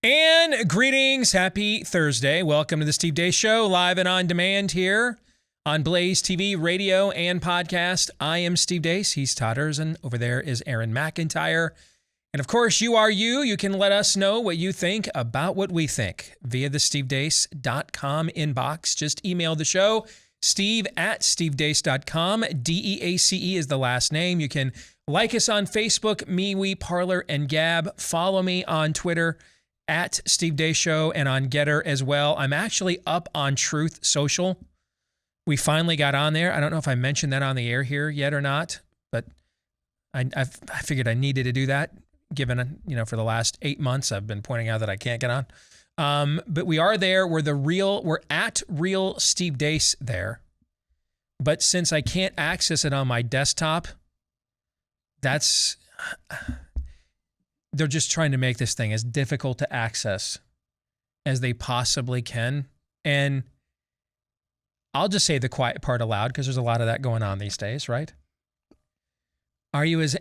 And greetings. Happy Thursday. Welcome to the Steve Deace Show, live and on demand here on BlazeTV, radio, and podcast. I am Steve Deace. He's Todd Erzin. Over there is Aaron McIntyre. And of course, you are you. You can let us know what you think about what we think via the stevedeace.com inbox. Just email the show, steve@stevedeace.com. DEACE is the last name. You can like us on Facebook, MeWe, Parler, and Gab. Follow me on Twitter at Steve Deace Show and on Getter as well. I'm actually up on Truth Social. We finally got on there. I don't know if I mentioned that on the air here yet or not, but I figured I needed to do that, given, for the last 8 months I've been pointing out that I can't get on. But we are there. We're at Real Steve Deace there. But since I can't access it on my desktop, they're just trying to make this thing as difficult to access as they possibly can. And I'll just say the quiet part aloud because there's a lot of that going on these days, right? Are you guys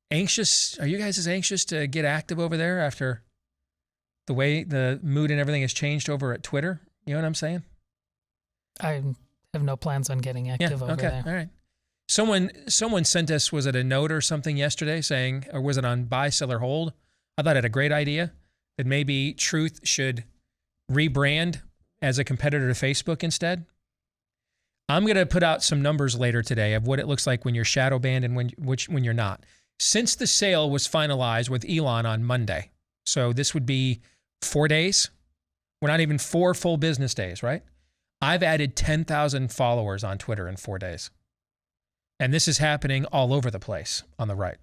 as anxious to get active over there after the way the mood and everything has changed over at Twitter? You know what I'm saying? I have no plans on getting active over there. All right. Someone sent us, was it a note or something yesterday saying, or was it on buy, sell, or hold? I thought it had a great idea that maybe Truth should rebrand as a competitor to Facebook instead. I'm going to put out some numbers later today of what it looks like when you're shadow banned and when you're not. Since the sale was finalized with Elon on Monday, so this would be 4 days. We're not even 4 full business days, right? I've added 10,000 followers on Twitter in 4 days. And this is happening all over the place on the right.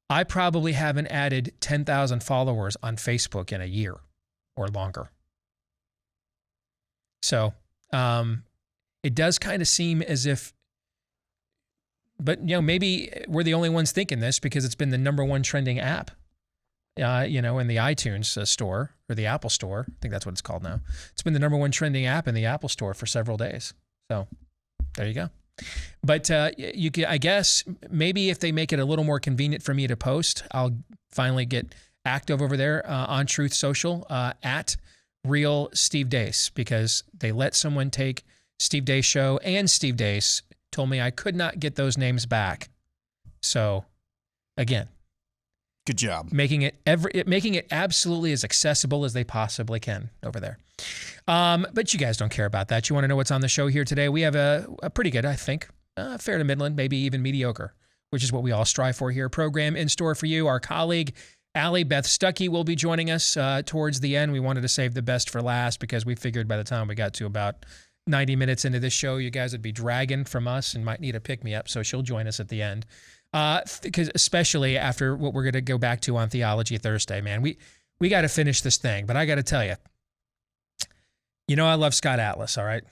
I probably haven't added 10,000 followers on Facebook in a year or longer. So it does kind of seem as if, but maybe we're the only ones thinking this because it's been the number one trending app, in the iTunes store or the Apple store. I think that's what it's called now. It's been the number one trending app in the Apple store for several days. So there you go. But I guess maybe if they make it a little more convenient for me to post, I'll finally get active over there on Truth Social at Real Steve Deace, because they let someone take Steve Deace Show and Steve Deace, told me I could not get those names back. So again, good job making it absolutely as accessible as they possibly can over there. But you guys don't care about that. You want to know what's on the show here today? We have a pretty good, I think, fair to midland, maybe even mediocre, which is what we all strive for here. Program in store for you. Our colleague, Allie, Beth Stuckey, will be joining us towards the end. We wanted to save the best for last because we figured by the time we got to about 90 minutes into this show, you guys would be dragging from us and might need a pick-me-up, so she'll join us at the end. Because especially after what we're going to go back to on Theology Thursday, man. We got to finish this thing, but I got to tell you, I love Scott Atlas, all right?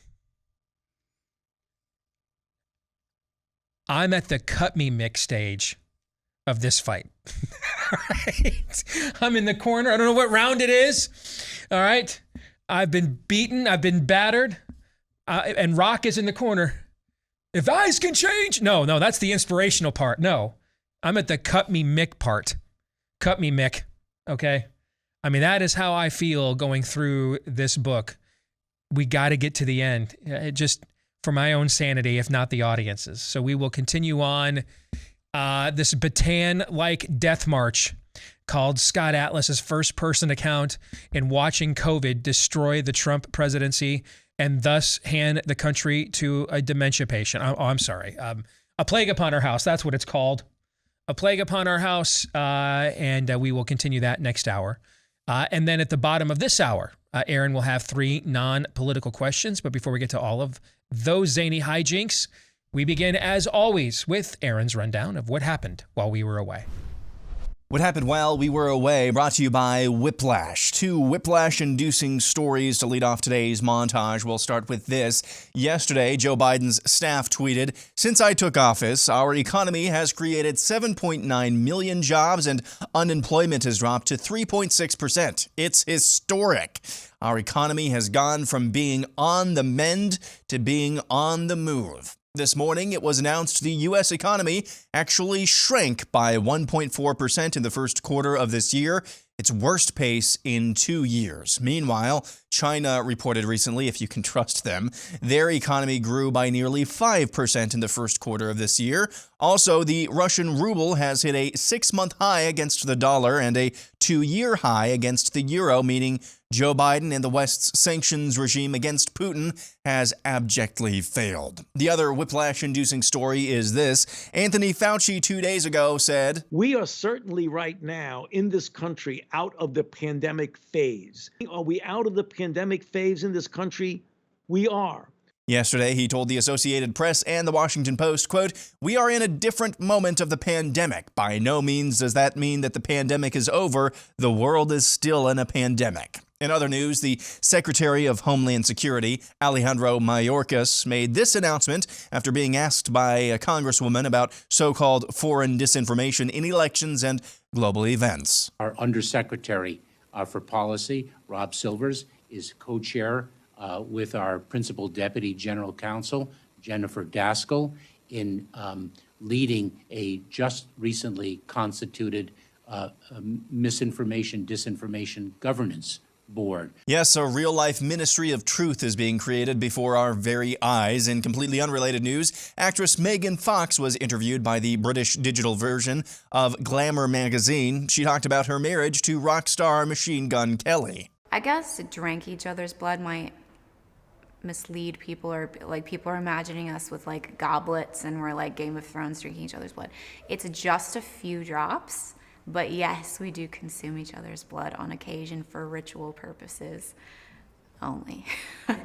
I'm at the cut me Mick stage of this fight. All right? I'm in the corner. I don't know what round it is. All right? I've been beaten. I've been battered. And Rock is in the corner. If eyes can change. No, that's the inspirational part. No, I'm at the cut me Mick part. Cut me Mick, okay? I mean, that is how I feel going through this book. We got to get to the end, just for my own sanity, if not the audience's. So we will continue on this Bataan-like death march called Scott Atlas's first-person account in watching COVID destroy the Trump presidency and thus hand the country to a dementia patient. I'm sorry. A plague upon our house. That's what it's called. A plague upon our house. And we will continue that next hour. And then at the bottom of this hour, Aaron will have 3 non-political questions. But before we get to all of those zany hijinks, we begin, as always, with Aaron's rundown of what happened while we were away. What happened while we were away, brought to you by Whiplash. 2 whiplash-inducing stories to lead off today's montage. We'll start with this. Yesterday, Joe Biden's staff tweeted, "Since I took office, our economy has created 7.9 million jobs and unemployment has dropped to 3.6%. It's historic. Our economy has gone from being on the mend to being on the move." This morning, it was announced the U.S. economy actually shrank by 1.4% in the first quarter of this year. its worst pace in 2 years. Meanwhile, China reported recently, if you can trust them, their economy grew by nearly 5% in the first quarter of this year. Also, the Russian ruble has hit a 6-month high against the dollar and a 2-year high against the euro, meaning Joe Biden and the West's sanctions regime against Putin has abjectly failed. The other whiplash-inducing story is this. Anthony Fauci 2 days ago said, "We are certainly right now in this country out of the pandemic phase." Are we out of the pandemic phase in this country? We are. Yesterday, he told the Associated Press and the Washington Post, quote, "We are in a different moment of the pandemic. By no means does that mean that the pandemic is over. The world is still in a pandemic." In other news, the Secretary of Homeland Security, Alejandro Mayorkas, made this announcement after being asked by a congresswoman about so-called foreign disinformation in elections and global events. Our Undersecretary for Policy, Rob Silvers, is co-chair with our Principal Deputy General Counsel, Jennifer Daskal, in leading a just recently constituted misinformation, disinformation governance board. Yes, a real-life ministry of truth is being created before our very eyes. In completely unrelated news, actress Megan Fox was interviewed by the British digital version of Glamour magazine. She talked about her marriage to rock star Machine Gun Kelly. I guess drink each other's blood might mislead people, or like people are imagining us with like goblets and we're like Game of Thrones drinking each other's blood. It's just a few drops, but yes, we do consume each other's blood on occasion for ritual purposes only.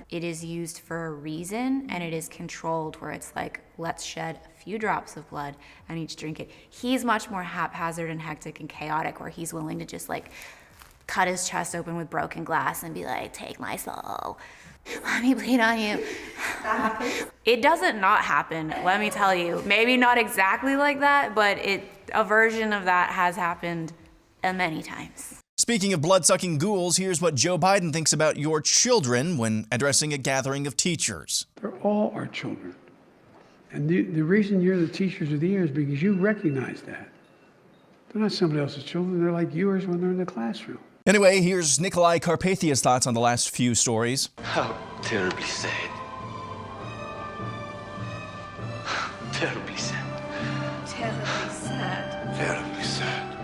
It is used for a reason, and it is controlled where it's like, let's shed a few drops of blood and each drink it. He's much more haphazard and hectic and chaotic, where he's willing to just like cut his chest open with broken glass and be like, take my soul. Let me bleed on you. That happens? It doesn't not happen, let me tell you. Maybe not exactly like that, but a version of that has happened many times. Speaking of blood-sucking ghouls, here's what Joe Biden thinks about your children when addressing a gathering of teachers. They're all our children. And the reason you're the teachers of the year is because you recognize that. They're not somebody else's children. They're like yours when they're in the classroom. Anyway, here's Nikolai Carpathia's thoughts on the last few stories. How terribly sad. Terribly sad. Terribly sad. Terribly sad.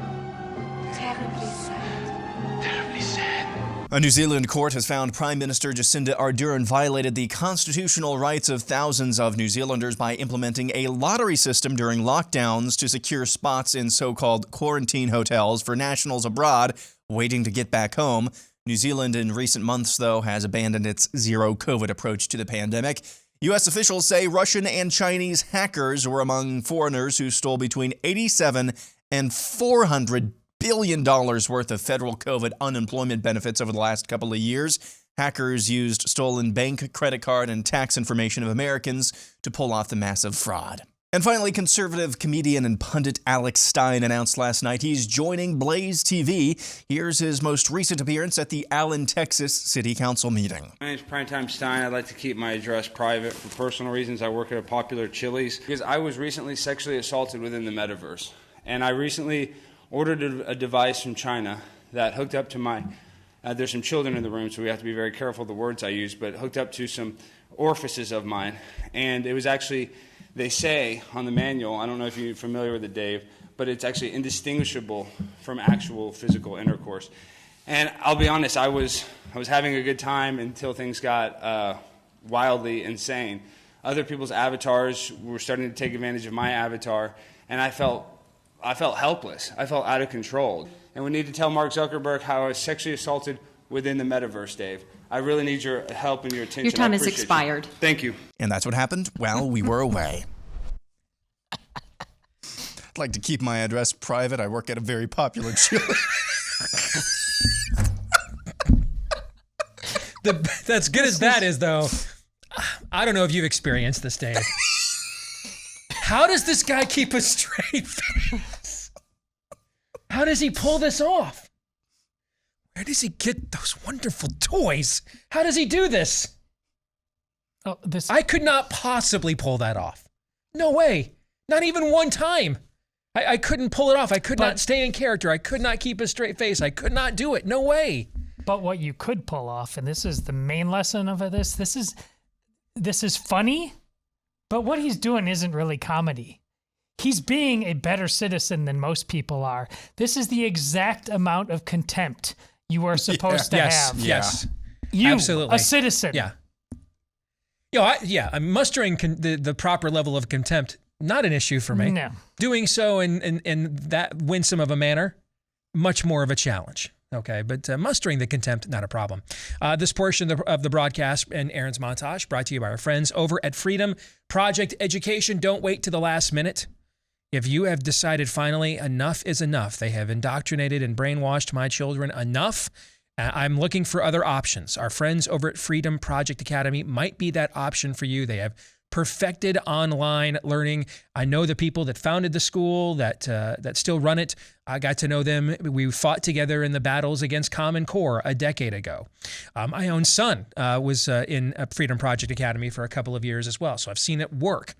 Terribly sad. Terribly sad. A New Zealand court has found Prime Minister Jacinda Ardern violated the constitutional rights of thousands of New Zealanders by implementing a lottery system during lockdowns to secure spots in so-called quarantine hotels for nationals abroad waiting to get back home. New Zealand in recent months, though, has abandoned its zero-COVID approach to the pandemic. U.S. officials say Russian and Chinese hackers were among foreigners who stole between $87 and $400 billion worth of federal COVID unemployment benefits over the last couple of years. Hackers used stolen bank, credit card, and tax information of Americans to pull off the massive fraud. And finally, conservative comedian and pundit Alex Stein announced last night he's joining BlazeTV. Here's his most recent appearance at the Allen, Texas City Council meeting. My name is Primetime Stein. I'd like to keep my address private for personal reasons. I work at a popular Chili's because I was recently sexually assaulted within the metaverse. And I recently ordered a device from China that hooked up to my, there's some children in the room, so we have to be very careful of the words I use, but hooked up to some orifices of mine. And it was actually, they say on the manual, I don't know if you're familiar with it, Dave, but it's actually indistinguishable from actual physical intercourse. And I'll be honest, I was having a good time until things got wildly insane. Other people's avatars were starting to take advantage of my avatar, and I felt helpless. I felt out of control. And we need to tell Mark Zuckerberg how I was sexually assaulted within the metaverse, Dave. I really need your help and your attention. Your time has expired. Thank you. And that's what happened while we were away. I'd like to keep my address private. I work at a very popular Chili's. That's good as that is, though. I don't know if you've experienced this, Dave. How does this guy keep a straight face? How does he pull this off? Where does he get those wonderful toys? How does he do this? Oh, I could not possibly pull that off. No way. Not even one time. I couldn't pull it off. I could not stay in character. I could not keep a straight face. I could not do it. No way. But what you could pull off, and this is the main lesson of this is funny, but what he's doing isn't really comedy. He's being a better citizen than most people are. This is the exact amount of contempt you are supposed to have. Yes. You, absolutely. a citizen. Yeah. I'm mustering the proper level of contempt. Not an issue for me. No. Doing so in that winsome of a manner, much more of a challenge. Okay, but mustering the contempt, not a problem. This portion of the broadcast and Aaron's montage brought to you by our friends over at Freedom Project Education. Don't wait to the last minute. If you have decided finally enough is enough, they have indoctrinated and brainwashed my children enough, I'm looking for other options. Our friends over at Freedom Project Academy might be that option for you. They have perfected online learning. I know the people that founded the school, that still run it. I got to know them. We fought together in the battles against Common Core a decade ago. My own son was in Freedom Project Academy for a couple of years as well, so I've seen it work.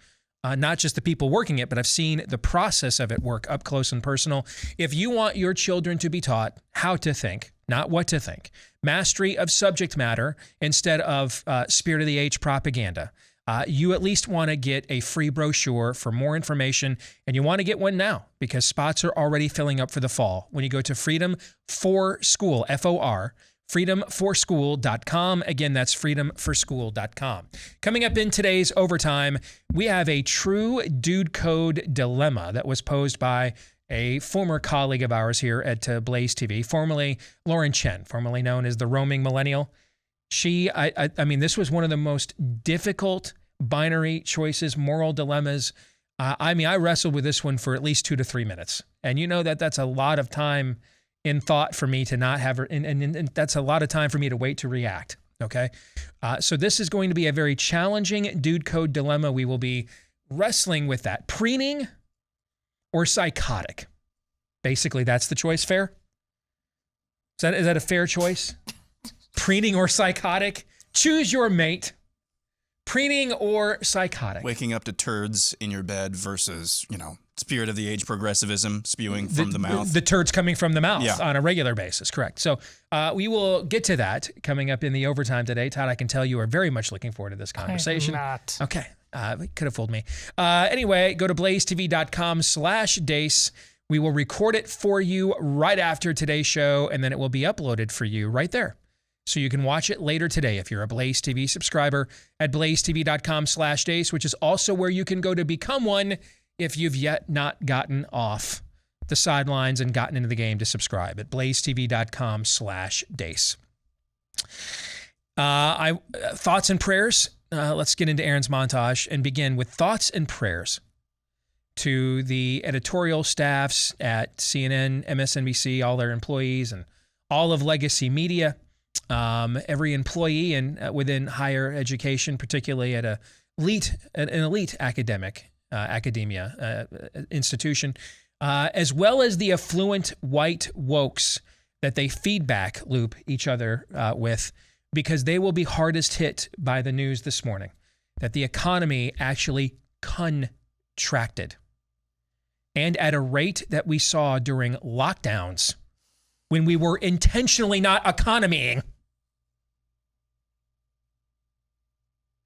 Not just the people working it, but I've seen the process of it work up close and personal. If you want your children to be taught how to think, not what to think, mastery of subject matter instead of spirit of the age propaganda, you at least want to get a free brochure for more information, and you want to get one now because spots are already filling up for the fall. When you go to Freedom for School, F-O-R, freedomforschool.com. Again, that's freedomforschool.com. Coming up in today's Overtime, we have a true dude code dilemma that was posed by a former colleague of ours here at BlazeTV, formerly Lauren Chen, formerly known as the Roaming Millennial. I mean, this was one of the most difficult binary choices, moral dilemmas. I wrestled with this one for at least 2 to 3 minutes. And you know that's a lot of time in thought for me to not have, and that's a lot of time for me to wait to react, okay? So this is going to be a very challenging dude code dilemma. We will be wrestling with that. Preening or psychotic? Basically, that's the choice. Fair? Is that a fair choice? Preening or psychotic? Choose your mate. Preening or psychotic? Waking up to turds in your bed versus, spirit of the age progressivism spewing from the mouth. The turds coming from the mouth on a regular basis, correct. So we will get to that coming up in the Overtime today. Todd, I can tell you are very much looking forward to this conversation. I'm not. Okay, could have fooled me. Anyway, go to blazetv.com/Deace. We will record it for you right after today's show, and then it will be uploaded for you right there. So you can watch it later today if you're a Blaze TV subscriber at blazetv.com/Deace, which is also where you can go to become one if you've yet not gotten off the sidelines and gotten into the game to subscribe at blazetv.com/Deace. Thoughts and prayers. Let's get into Aaron's montage and begin with thoughts and prayers to the editorial staffs at CNN, MSNBC, all their employees, and all of legacy media. Every employee within higher education, particularly at an elite academia institution, as well as the affluent white wokes that they feedback loop each other with, because they will be hardest hit by the news this morning that the economy actually contracted, and at a rate that we saw during lockdowns when we were intentionally not economying.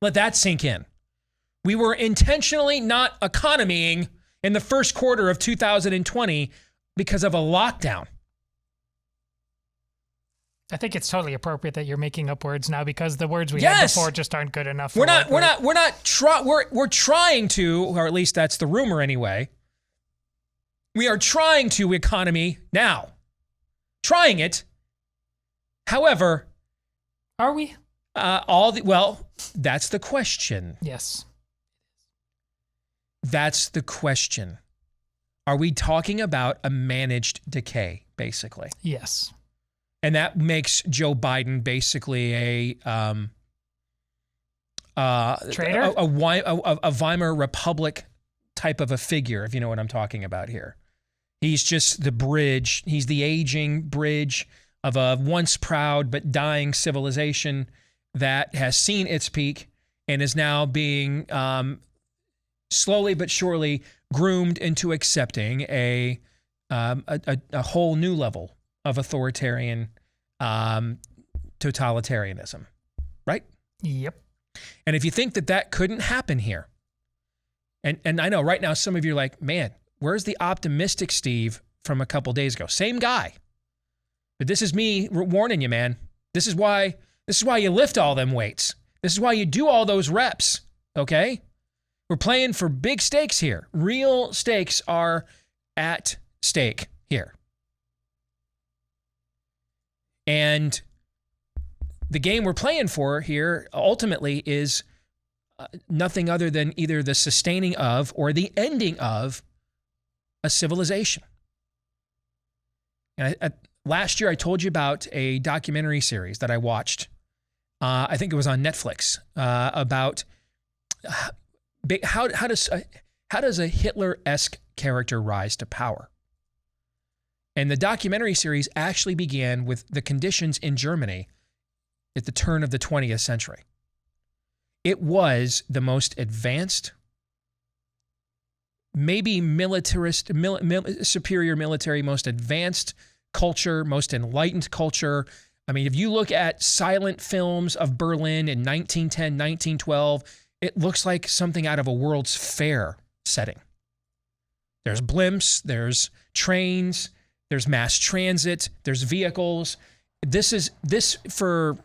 Let that sink in. We were intentionally not economying in the first quarter of 2020 because of a lockdown. I think it's totally appropriate that you're making up words now because the words we had before just aren't good enough. We're trying to, or at least that's the rumor anyway. We are trying to economy now. Trying it. However, are we? That's the question. Yes. That's the question. Are we talking about a managed decay, basically? Yes. And that makes Joe Biden basically a traitor? A Weimar Republic type of a figure, if you know what I'm talking about here. He's just the bridge. He's the aging bridge of a once proud but dying civilization that has seen its peak and is now being slowly but surely groomed into accepting a whole new level of authoritarian totalitarianism, right? Yep. And if you think that that couldn't happen here, and I know right now some of you are like, man, where's the optimistic Steve from a couple days ago? Same guy. But this is me warning you, man. This is why you lift all them weights. This is why you do all those reps, okay? We're playing for big stakes here. Real stakes are at stake here. And the game we're playing for here ultimately is nothing other than either the sustaining of or the ending of a civilization. And last year I told you about a documentary series that I watched. I think it was on Netflix about how does a Hitler-esque character rise to power? And the documentary series actually began with the conditions in Germany at the turn of the 20th century. It was the most advanced, maybe militarist, superior military, most advanced culture, most enlightened culture. I mean, if you look at silent films of Berlin in 1910, 1912, it looks like something out of a World's Fair setting. There's blimps, there's trains, there's mass transit, there's vehicles. This for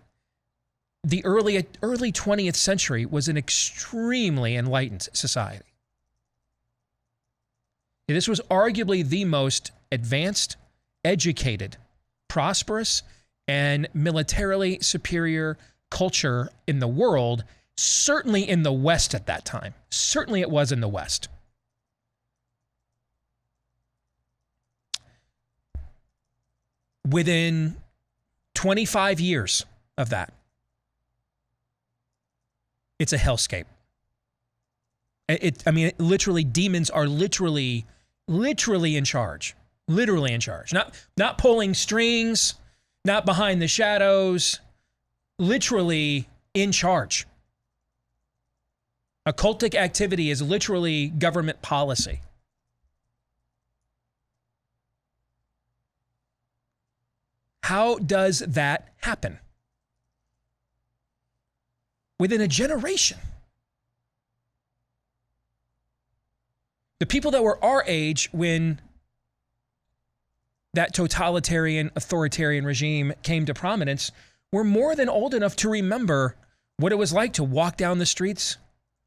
the early 20th century was an extremely enlightened society. This was arguably the most advanced, educated, prosperous, and militarily superior culture in the world, certainly in the West at that time. Certainly it was in the West. Within 25 years of that, it's a hellscape. Literally, demons are literally in charge. Literally in charge. Not pulling strings, not behind the shadows, literally in charge. Occultic activity is literally government policy. How does that happen? Within a generation. The people that were our age when that totalitarian, authoritarian regime came to prominence were more than old enough to remember what it was like to walk down the streets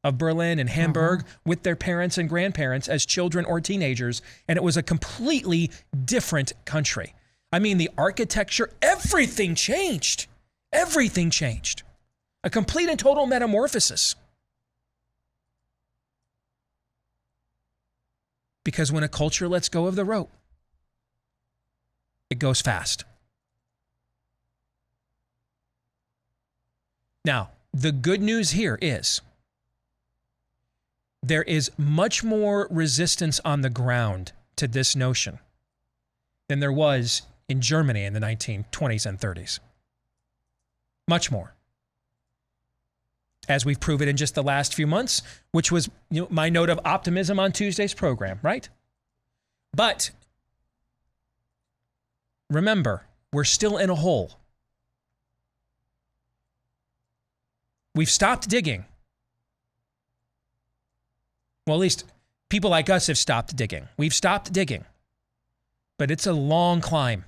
of Berlin and Hamburg with their parents and grandparents as children or teenagers, and it was a completely different country. I mean, the architecture, everything changed. Everything changed. A complete and total metamorphosis. Because when a culture lets go of the rope, it goes fast. Now, the good news here is there is much more resistance on the ground to this notion than there was in Germany in the 1920s and 30s. Much more. As we've proven in just the last few months, which was my note of optimism on Tuesday's program, right? But remember, we're still in a hole. We've stopped digging. Well, at least people like us have stopped digging. We've stopped digging. But it's a long climb.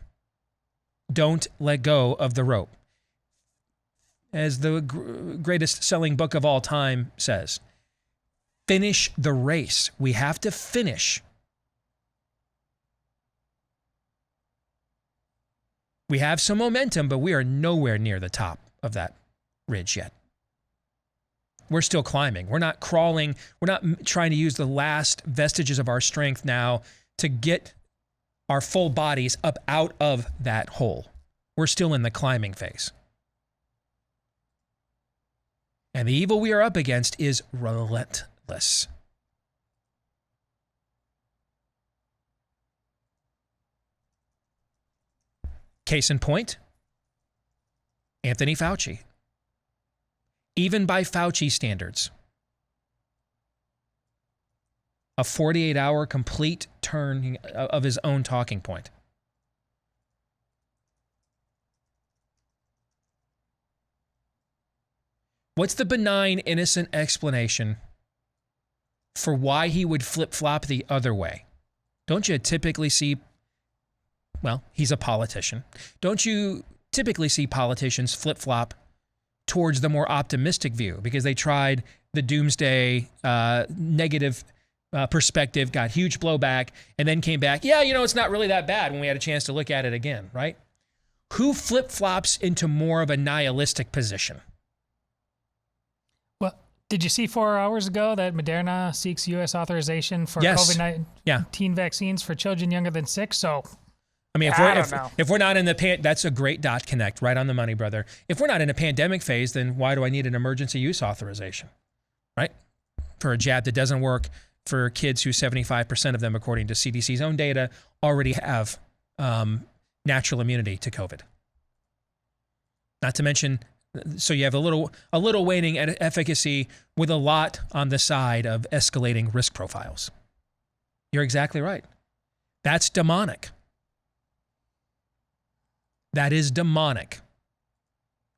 Don't let go of the rope. As the greatest selling book of all time says, finish the race. We have to finish. We have some momentum, but we are nowhere near the top of that ridge yet. We're still climbing. We're not crawling. We're not trying to use the last vestiges of our strength now to get our full bodies up out of that hole. We're still in the climbing phase. And the evil we are up against is relentless. Case in point, Anthony Fauci. Even by Fauci standards, a 48-hour complete turn of his own talking point. What's the benign, innocent explanation for why he would flip-flop the other way? Don't you typically see, well, he's a politician. Don't you typically see politicians flip-flop towards the more optimistic view because they tried the doomsday negative perspective, got huge blowback, and then came back, yeah, it's not really that bad when we had a chance to look at it again, right? Who flip-flops into more of a nihilistic position? Well, did you see 4 hours ago that Moderna seeks U.S. authorization for COVID-19 vaccines for children younger than 6? So, I mean, if we're not in the that's a great dot connect, right on the money, brother. If we're not in a pandemic phase, then why do I need an emergency use authorization, right? For a jab that doesn't work for kids who 75% of them, according to CDC's own data, already have natural immunity to COVID. Not to mention, so you have a little waning at efficacy with a lot on the side of escalating risk profiles. You're exactly right. That's demonic. That is demonic.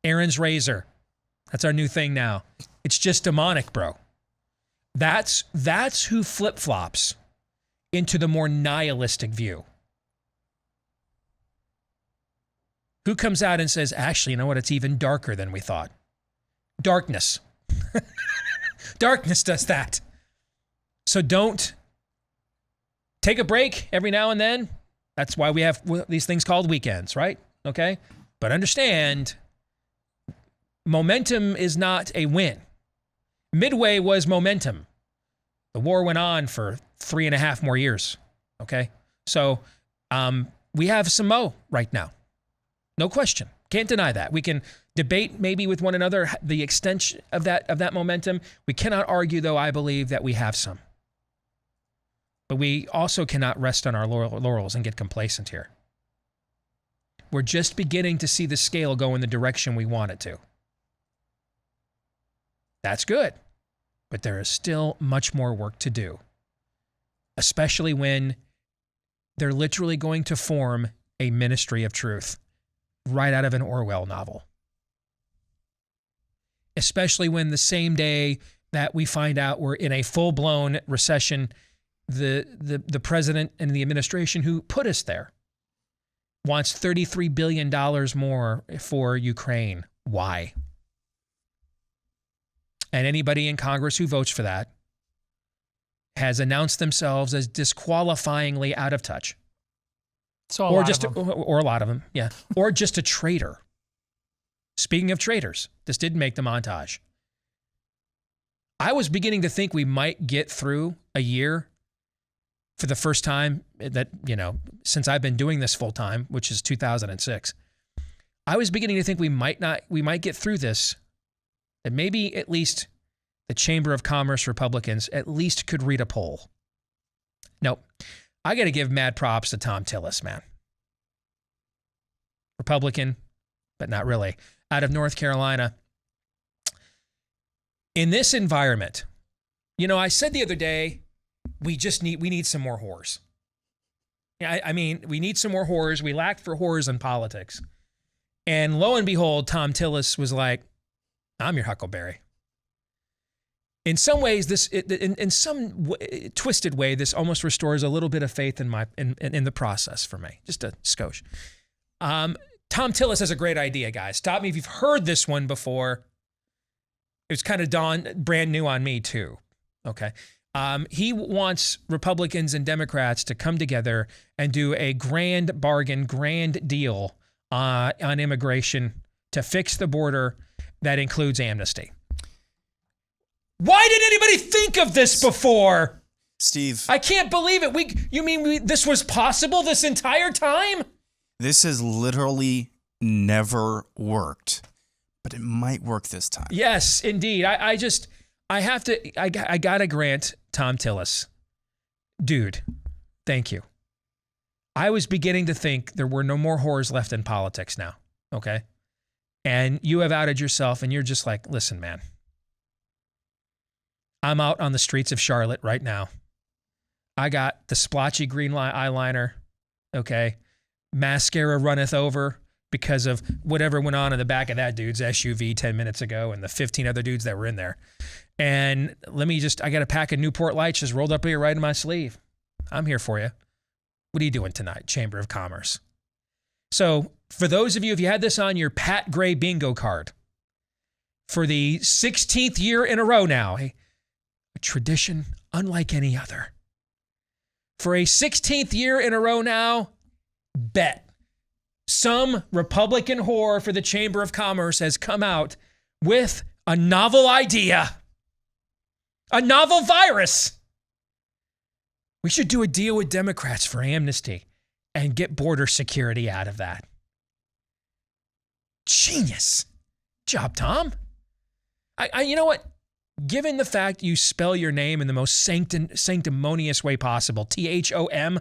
Aaron's razor. That's our new thing now. It's just demonic, bro. That's who flip-flops into the more nihilistic view. Who comes out and says, actually, you know what? It's even darker than we thought. Darkness. Darkness does that. So don't take a break every now and then. That's why we have these things called weekends, right? Okay? But understand, momentum is not a win. Midway was momentum. The war went on for 3.5 more years. Okay? So we have some mo right now. No question. Can't deny that. We can debate maybe with one another the extent of that momentum. We cannot argue, though, I believe, that we have some. But we also cannot rest on our laurels and get complacent here. We're just beginning to see the scale go in the direction we want it to. That's good. But there is still much more work to do, especially when they're literally going to form a ministry of truth right out of an Orwell novel. Especially when the same day that we find out we're in a full-blown recession, the president and the administration who put us there wants $33 billion more for Ukraine. Why? And anybody in Congress who votes for that has announced themselves as disqualifyingly out of touch. So or a lot of them, yeah. Or just a traitor. Speaking of traitors, this did make the montage. I was beginning to think we might get through a year for the first time that, since I've been doing this full time, which is 2006. I was beginning to think we might get through this, that maybe at least the Chamber of Commerce Republicans at least could read a poll. Nope. I got to give mad props to Tom Tillis, man. Republican, but not really, out of North Carolina. In this environment, I said the other day, we need some more whores. I mean, we need some more whores. We lack for whores in politics. And lo and behold, Tom Tillis was like, I'm your Huckleberry. In some ways, in some twisted way, this almost restores a little bit of faith in the process for me, just a skosh. Tom Tillis has a great idea, guys. Stop me if you've heard this one before. It was kind of brand new on me too. Okay, he wants Republicans and Democrats to come together and do a grand bargain, grand deal on immigration to fix the border that includes amnesty. Why didn't anybody think of this before? Steve. I can't believe it. This was possible this entire time? This has literally never worked, but it might work this time. Yes, indeed. I gotta grant Tom Tillis. Dude, thank you. I was beginning to think there were no more whores left in politics now, okay? And you have outed yourself and you're just like, listen, man. I'm out on the streets of Charlotte right now. I got the splotchy green eyeliner, okay? Mascara runneth over because of whatever went on in the back of that dude's SUV 10 minutes ago and the 15 other dudes that were in there. And I got a pack of Newport Lights just rolled up here right in my sleeve. I'm here for you. What are you doing tonight, Chamber of Commerce? So for those of you, if you had this on your Pat Gray bingo card, for the 16th year in a row now, a tradition unlike any other. For a 16th year in a row now, bet some Republican whore for the Chamber of Commerce has come out with a novel idea, a novel virus. We should do a deal with Democrats for amnesty and get border security out of that. Genius. Job, Tom. You know what? Given the fact you spell your name in the most sanctimonious way possible, Thom,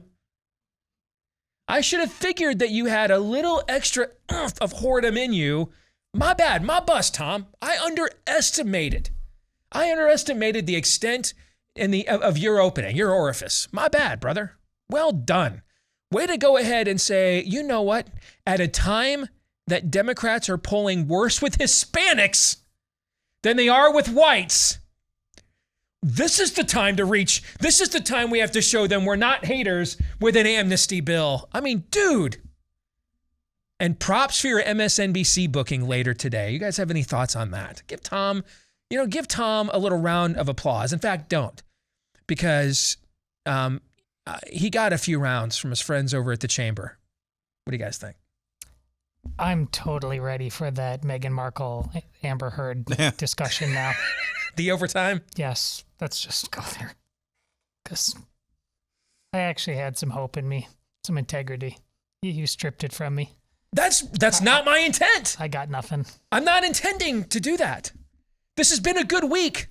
I should have figured that you had a little extra of whoredom in you. My bad, my bust, Tom. I underestimated the extent of your opening, your orifice. My bad, brother. Well done. Way to go ahead and say, you know what? At a time that Democrats are polling worse with Hispanics than they are with whites, this is the time to reach. This is the time we have to show them we're not haters with an amnesty bill. I mean, dude. And props for your MSNBC booking later today. You guys have any thoughts on that? Give Tom a little round of applause. In fact, don't. Because he got a few rounds from his friends over at the Chamber. What do you guys think? I'm totally ready for that Meghan Markle, Amber Heard discussion now. The overtime? Yes, let's just go there. Because I actually had some hope in me, some integrity. You stripped it from me. That's not my intent. I got nothing. I'm not intending to do that. This has been a good week.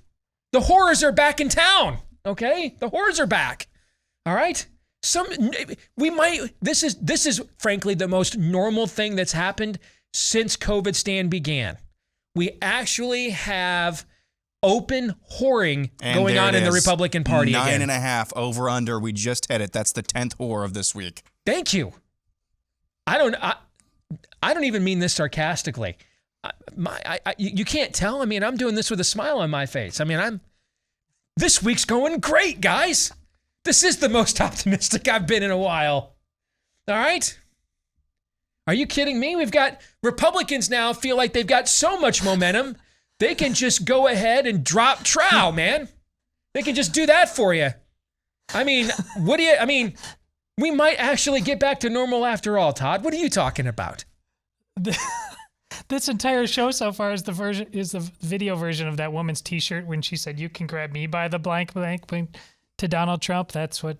The horrors are back in town, okay? The horrors are back, all right? This is frankly the most normal thing that's happened since COVID stand began. We actually have open whoring going on in the Republican Party again. 9.5 over under. We just hit it. That's the 10th whore of this week. Thank you. I don't even mean this sarcastically. You can't tell. I mean, I'm doing this with a smile on my face. I mean, this week's going great, guys. This is the most optimistic I've been in a while. All right? Are you kidding me? We've got Republicans now feel like they've got so much momentum, they can just go ahead and drop trow, man. They can just do that for you. I mean, we might actually get back to normal after all, Todd. What are you talking about? This entire show so far is the video version of that woman's T-shirt when she said, "You can grab me by the blank blank blank." To Donald Trump. That's what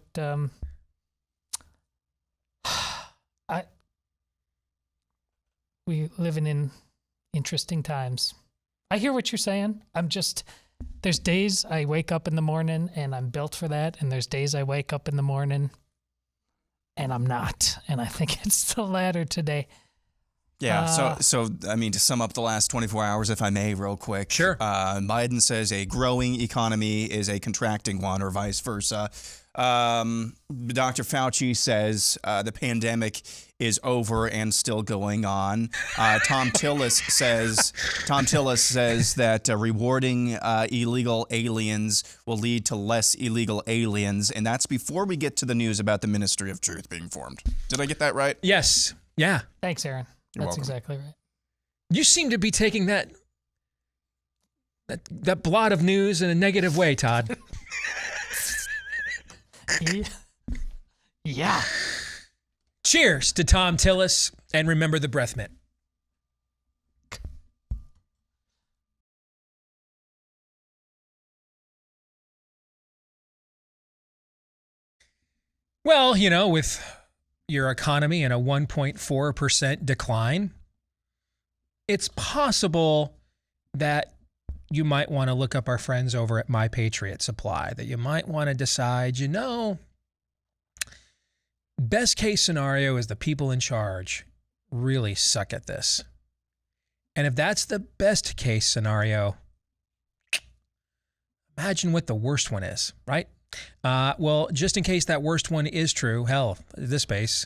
we living in interesting times. I hear what you're saying. There's days I wake up in the morning and I'm built for that, and there's days I wake up in the morning and I'm not. And I think it's the latter today. Yeah, so I mean, to sum up the last 24 hours, if I may, real quick. Sure. Biden says a growing economy is a contracting one, or vice versa. Dr. Fauci says the pandemic is over and still going on. Tom Tillis says that rewarding illegal aliens will lead to less illegal aliens, and that's before we get to the news about the Ministry of Truth being formed. Did I get that right? Yes. Yeah. Thanks, Aaron. You're That's welcome. Exactly right. You seem to be taking that blot of news in a negative way, Todd. Yeah. Cheers to Tom Tillis, and remember the breath mint. Well, with your economy in a 1.4% decline, it's possible that you might want to look up our friends over at My Patriot Supply, that you might want to decide, best case scenario is the people in charge really suck at this. And if that's the best case scenario, imagine what the worst one is, right? Well, just in case that worst one is true, hell, this space,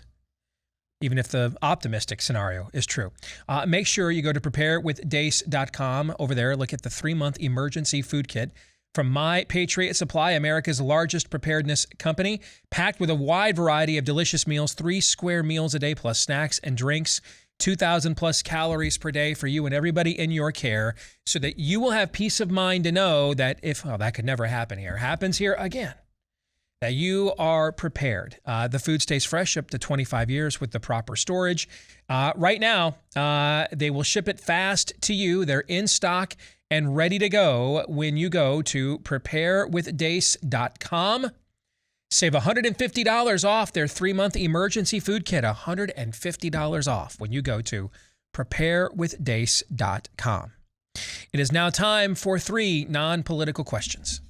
even if the optimistic scenario is true, make sure you go to preparewithdace.com. Over there, look at the 3-month emergency food kit from My Patriot Supply, America's largest preparedness company, packed with a wide variety of delicious meals, 3 square meals a day, plus snacks and drinks, 2,000 plus calories per day for you and everybody in your care, so that you will have peace of mind to know that if, that could never happen here, happens here again, that you are prepared. The food stays fresh up to 25 years with the proper storage. Right now, they will ship it fast to you. They're in stock and ready to go when you go to preparewithdace.com. Save $150 off their 3-month emergency food kit. $150 off when you go to preparewithdace.com. It is now time for 3 non-political questions.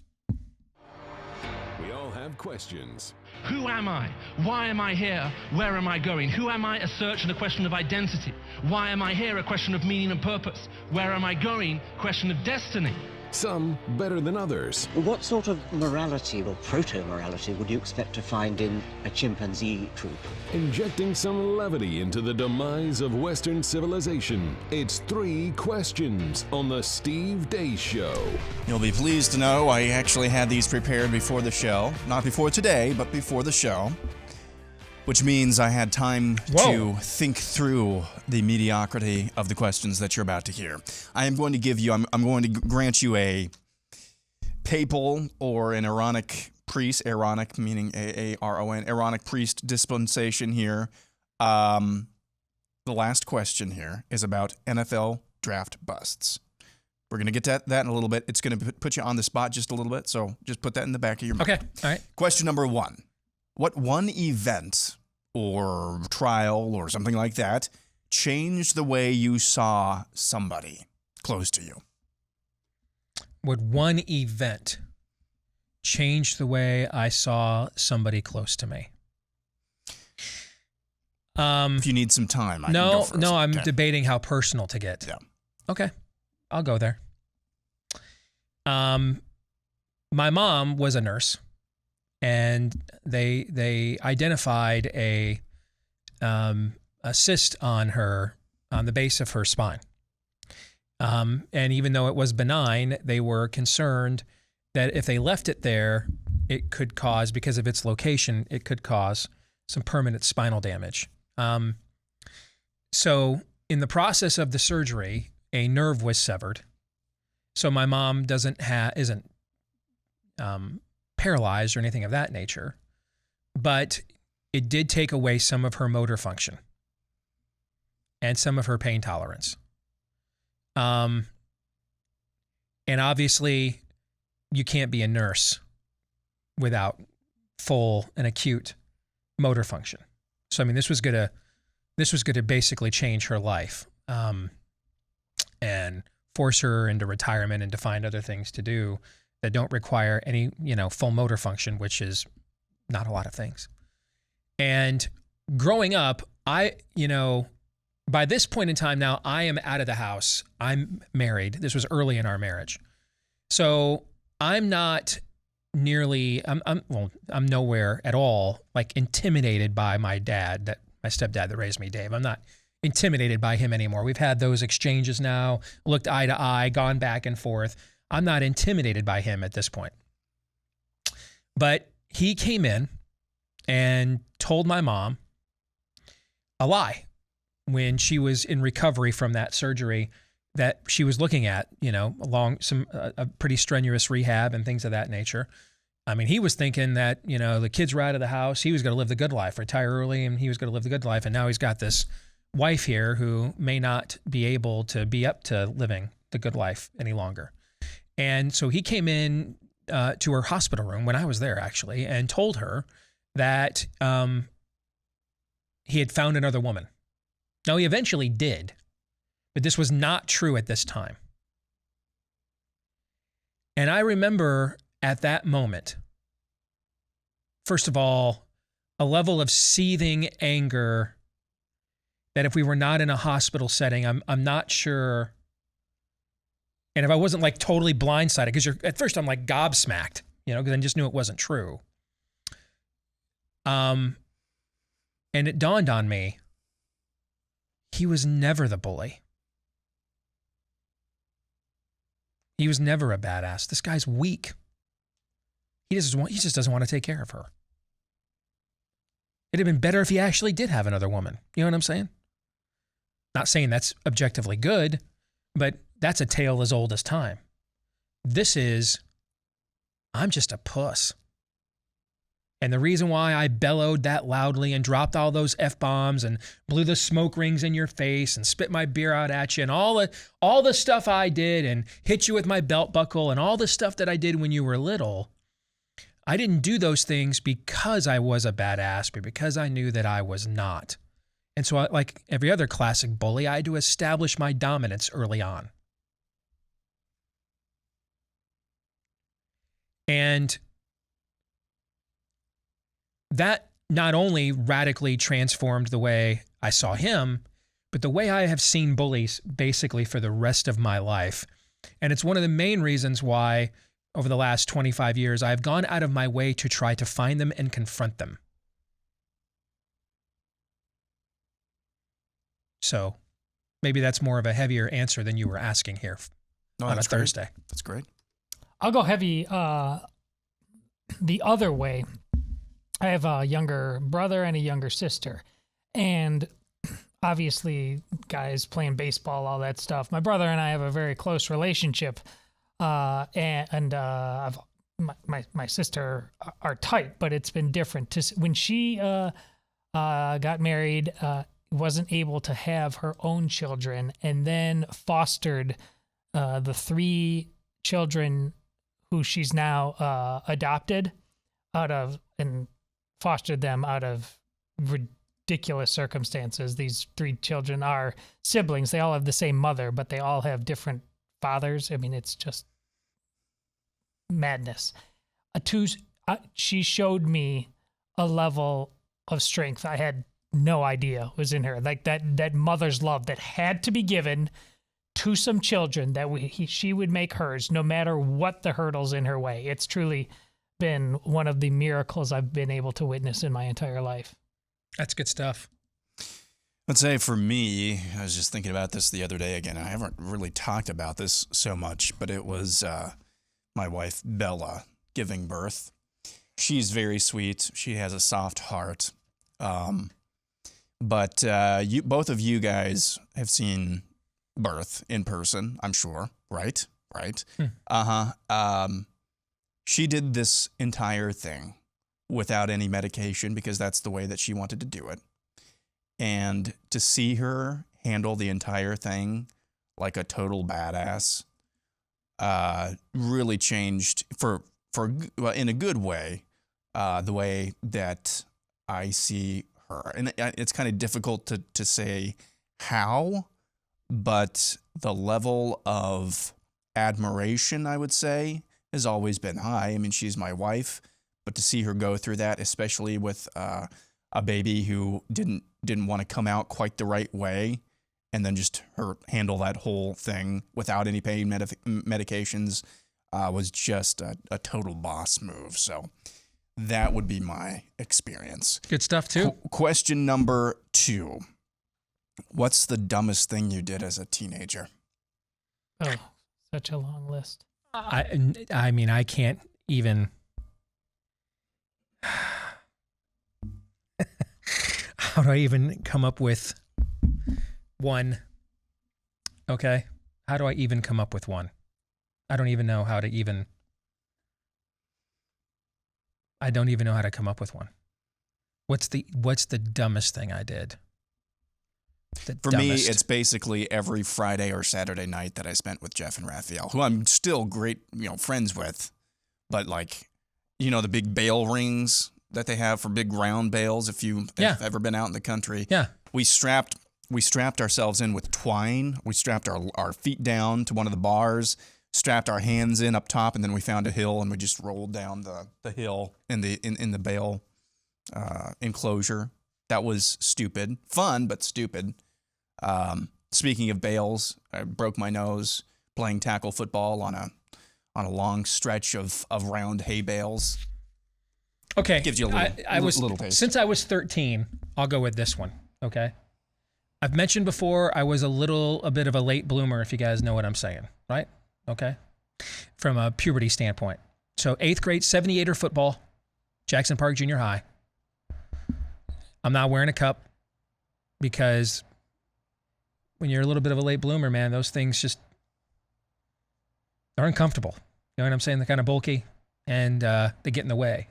We all have questions. Who am I? Why am I here? Where am I going? Who am I? A search and a question of identity. Why am I here? A question of meaning and purpose. Where am I going? Question of destiny. Some better than others. What sort of morality or proto-morality would you expect to find in a chimpanzee troop? Injecting some levity into the demise of Western civilization. It's 3 questions on the Steve Deace Show. You'll be pleased to know I actually had these prepared before the show. Not before today, but before the show. Which means I had time to think through the mediocrity of the questions that you're about to hear. I'm going to grant you a papal or an Aaronic priest, Aaronic meaning A-A-R-O-N, Aaronic priest dispensation here. The last question here is about NFL draft busts. We're going to get to that in a little bit. It's going to put you on the spot just a little bit, so just put that in the back of your mind. Okay, all right. Question number 1. What one event or trial or something like that changed the way you saw somebody close to you? Would one event change the way I saw somebody close to me? If you need some time, I can go first. No, I'm debating how personal to get. Yeah. Okay, I'll go there. My mom was a nurse, and they identified a cyst on the base of her spine. And even though it was benign, they were concerned that if they left it there, it could cause, because of its location, it could cause some permanent spinal damage. So in the process of the surgery, a nerve was severed. So my mom isn't paralyzed or anything of that nature, but it did take away some of her motor function and some of her pain tolerance. And obviously you can't be a nurse without full and acute motor function. So, I mean, this was gonna basically change her life, and force her into retirement and to find other things to do that don't require any, full motor function, which is not a lot of things. And growing up, by this point in time now, I am out of the house. I'm married. This was early in our marriage. So I'm not nearly, I'm nowhere at all like intimidated by my dad, my stepdad that raised me, Dave. I'm not intimidated by him anymore. We've had those exchanges now, looked eye to eye, gone back and forth. I'm not intimidated by him at this point. But he came in and told my mom a lie when she was in recovery from that surgery that she was looking at, along a pretty strenuous rehab and things of that nature. I mean, he was thinking that, the kids were out of the house. He was going to live the good life, retire early, and he was going to live the good life. And now he's got this wife here who may not be able to be up to living the good life any longer. And so he came in to her hospital room when I was there, actually, and told her that he had found another woman. Now, he eventually did, but this was not true at this time. And I remember at that moment, first of all, a level of seething anger that if we were not in a hospital setting, I'm not sure. And if I wasn't like totally blindsided, because at first I'm like gobsmacked, because I just knew it wasn't true. And it dawned on me, he was never the bully. He was never a badass. This guy's weak. He just doesn't want to take care of her. It'd have been better if he actually did have another woman. You know what I'm saying? Not saying that's objectively good, but that's a tale as old as time. This is, I'm just a puss. And the reason why I bellowed that loudly and dropped all those F-bombs and blew the smoke rings in your face and spit my beer out at you and all the stuff I did and hit you with my belt buckle and all the stuff that I did when you were little, I didn't do those things because I was a badass, but because I knew that I was not. And so, like every other classic bully, I had to establish my dominance early on. And that not only radically transformed the way I saw him, but the way I have seen bullies basically for the rest of my life. And it's one of the main reasons why over the last 25 years, I've gone out of my way to try to find them and confront them. So maybe that's more of a heavier answer than you were asking here on a Thursday. That's great. I'll go heavy the other way. I have a younger brother and a younger sister. And obviously, guys playing baseball, all that stuff. My brother and I have a very close relationship. My sister are tight, but it's been different. When she got married, wasn't able to have her own children, and then fostered the 3 children who she's now adopted out of, and fostered them out of ridiculous circumstances. These 3 children are siblings. They all have the same mother, but they all have different fathers. I mean, it's just madness. She showed me a level of strength I had no idea was in her. Like that mother's love that had to be given to some children that she would make hers no matter what the hurdles in her way. It's truly been one of the miracles I've been able to witness in my entire life. That's good stuff. Let's say for me, I was just thinking about this the other day again. I haven't really talked about this so much, but it was my wife, Bella, giving birth. She's very sweet. She has a soft heart. But both of you guys have seen birth in person, I'm sure, right? Right. She did this entire thing without any medication because that's the way that she wanted to do it. And to see her handle the entire thing like a total badass really changed in a good way the way that I see her. And it's kind of difficult to say how, but the level of admiration, I would say, has always been high. I mean, she's my wife, but to see her go through that, especially with a baby who didn't want to come out quite the right way, and then just her handle that whole thing without any pain medications was just a total boss move. So that would be my experience. Good stuff, too. Question number 2. What's the dumbest thing you did as a teenager? Oh, such a long list. I mean, I can't even... How do I even come up with one? Okay. How do I even come up with one? I don't even know how to even... I don't even know how to come up with one. What's the dumbest thing I did? For me, it's basically every Friday or Saturday night that I spent with Jeff and Raphael, who I'm still great, friends with. But the big bale rings that they have for big round bales. If you've ever been out in the country, we strapped ourselves in with twine. We strapped our feet down to one of the bars, strapped our hands in up top, and then we found a hill and we just rolled down the hill in the bale enclosure. That was stupid, fun but stupid. Speaking of bales, I broke my nose playing tackle football on on a long stretch of round hay bales. Okay. Gives you a little taste. Since I was 13, I'll go with this one. Okay. I've mentioned before I was a bit of a late bloomer, if you guys know what I'm saying, right? Okay. From a puberty standpoint. So 8th grade, 78er football, Jackson Park Junior High. I'm not wearing a cup because when you're a little bit of a late bloomer, man, those things just are uncomfortable. You know what I'm saying? They're kind of bulky and they get in the way,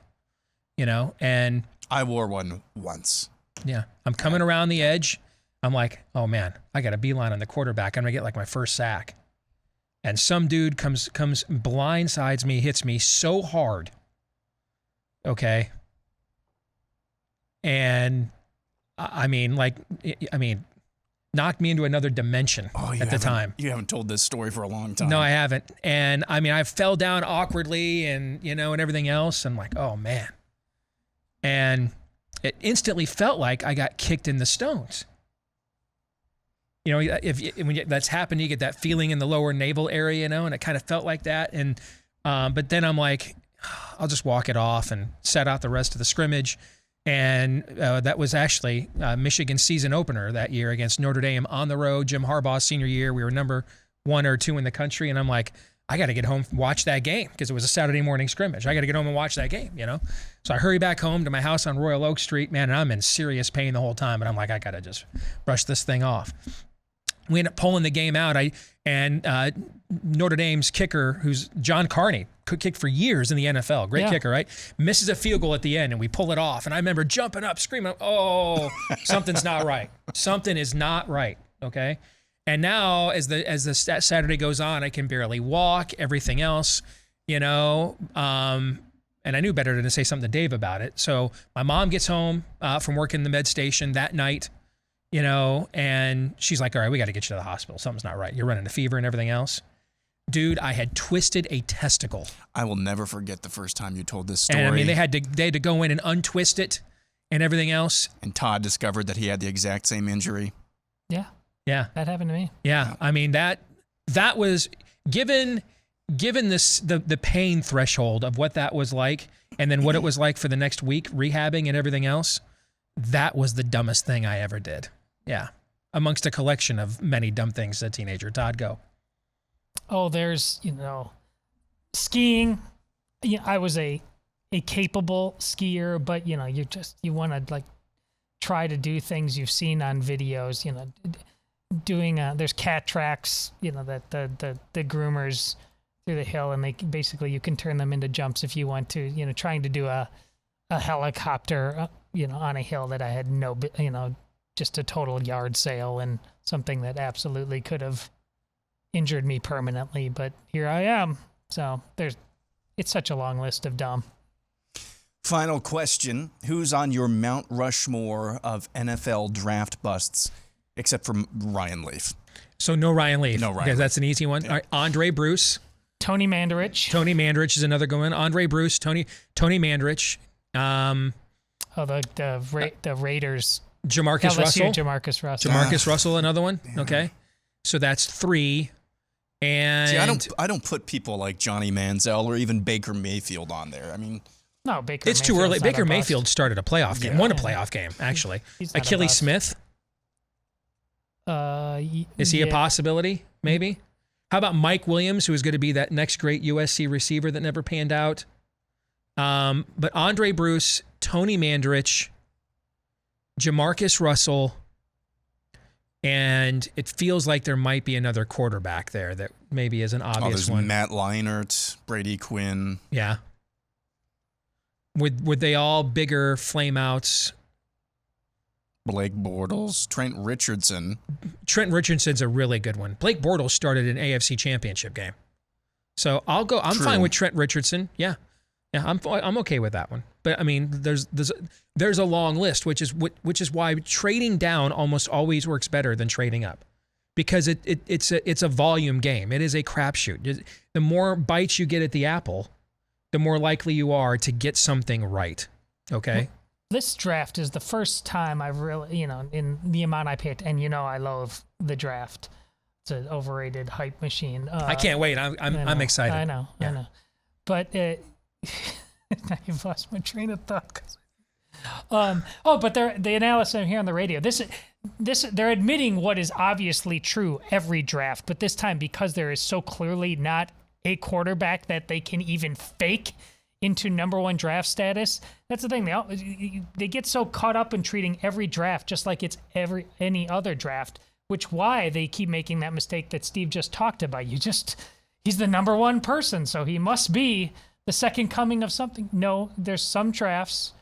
you know? And I wore one once. Yeah. I'm coming around the edge. I'm like, oh man, I got a beeline on the quarterback. I'm going to get like my first sack. And some dude comes blindsides me, hits me so hard. Okay. And I mean, knocked me into another dimension at the time. You haven't told this story for a long time. No, I haven't. And I mean, I fell down awkwardly and, you know, and everything else. I'm like, oh man. And it instantly felt like I got kicked in the stones. You know, when that's happened, you get that feeling in the lower navel area, you know, and it kind of felt like that. And, but then I'm like, I'll just walk it off and set out the rest of the scrimmage. And that was actually Michigan's season opener that year against Notre Dame on the road. Jim Harbaugh's senior year, we were number 1 or 2 in the country. And I'm like, I got to get home and watch that game because it was a Saturday morning scrimmage. I got to get home and watch that game, you know? So I hurry back home to my house on Royal Oak Street, man, and I'm in serious pain the whole time. But I'm like, I got to just brush this thing off. We ended up pulling the game out. Notre Dame's kicker, who's John Carney, could kick for years in the NFL. Great kicker, right? Misses a field goal at the end, and we pull it off. And I remember jumping up, screaming, oh, something's not right. Something is not right, okay? And now, as the Saturday goes on, I can barely walk, everything else, you know. And I knew better than to say something to Dave about it. So my mom gets home from working the med station that night, you know, and she's like, all right, we got to get you to the hospital. Something's not right. You're running a fever and everything else. Dude, I had twisted a testicle. I will never forget the first time you told this story. And I mean, they had to go in and untwist it and everything else. And Todd discovered that he had the exact same injury. Yeah. Yeah. That happened to me. Yeah. I mean, that was given this the pain threshold of what that was like, and then what it was like for the next week rehabbing and everything else. That was the dumbest thing I ever did. Yeah. Amongst a collection of many dumb things as a teenager. Todd, go. Oh, there's, you know, skiing. You know, I was a capable skier, but, you know, you want to like try to do things you've seen on videos, you know, doing, there's cat tracks, you know, that the groomers through the hill, and basically you can turn them into jumps if you want to, you know, trying to do a helicopter, you know, on a hill that I had you know, just a total yard sale and something that absolutely could have injured me permanently, but here I am. So it's such a long list of dumb. Final question. Who's on your Mount Rushmore of NFL draft busts, except for Ryan Leaf? So no Ryan Leaf. No Ryan because Leaf. that's an easy one. Yeah. All right, Andre Bruce. Tony Mandarich. Tony Mandarich is another good one. Andre Bruce, Tony Mandarich. The Raiders. Jamarcus Russell. Jamarcus Russell, another one. Damn. Okay. So that's 3. And see, I don't put people like Johnny Manziel or even Baker Mayfield on there. I mean, no, Baker. It's too early. Baker Mayfield started a playoff game, won a playoff game actually. Achilles Smith. Is he a possibility? Maybe. How about Mike Williams, who is going to be that next great USC receiver that never panned out? But Andre Bruce, Tony Mandarich, Jamarcus Russell. And it feels like there might be another quarterback there that maybe is an obvious one. Matt Leinart, Brady Quinn. Yeah. Were they all bigger flameouts? Blake Bortles, Trent Richardson. Trent Richardson's a really good one. Blake Bortles started an AFC Championship game. So I'm fine with Trent Richardson. Yeah. Yeah, I'm okay with that one. But I mean, there's a long list, which is why trading down almost always works better than trading up, because it's a volume game. It is a crapshoot. The more bites you get at the apple, the more likely you are to get something right. Okay. This draft is the first time I've really, you know, in the amount I picked, and you know I love the draft. It's an overrated hype machine. I can't wait. I'm excited. I know. But now you've lost my train of thought. But the analysis here on the radio. This they're admitting what is obviously true every draft, but this time because there is so clearly not a quarterback that they can even fake into number one draft status. That's the thing. They get so caught up in treating every draft just like it's any other draft, which why they keep making that mistake that Steve just talked about. He's the number one person, so he must be the second coming of something. No, there's some drafts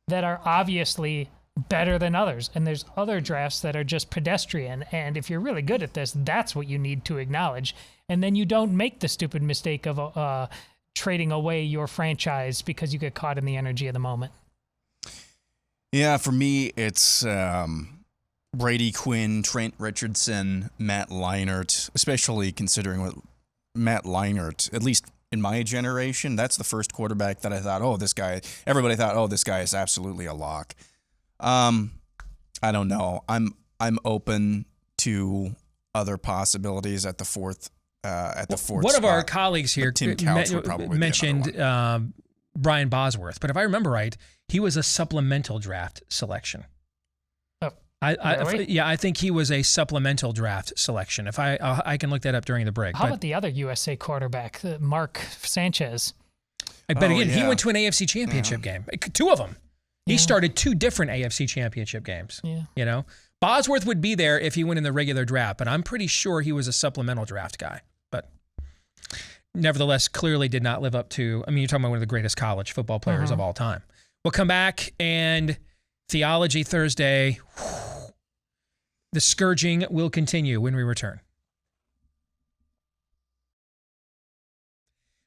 that are obviously better than others, and there's other drafts that are just pedestrian. And if you're really good at this, that's what you need to acknowledge. And then you don't make the stupid mistake of trading away your franchise because you get caught in the energy of the moment. Yeah, for me, it's Brady Quinn, Trent Richardson, Matt Leinart, especially considering what Matt Leinart, at least in my generation, that's the first quarterback that I thought, everybody thought, this guy is absolutely a lock. I don't know. I'm open to other possibilities at the fourth One of our colleagues here mentioned Brian Bosworth, but if I remember right, he was a supplemental draft selection. Really? I think he was a supplemental draft selection. If I can look that up during the break. How about the other USA quarterback, Mark Sanchez? But again, he went to an AFC Championship game. 2 of them. He started 2 different AFC Championship games. Yeah. You know, Bosworth would be there if he went in the regular draft, but I'm pretty sure he was a supplemental draft guy. But nevertheless, clearly did not live up to. I mean, you're talking about one of the greatest college football players of all time. We'll come back and Theology Thursday. The scourging will continue when we return.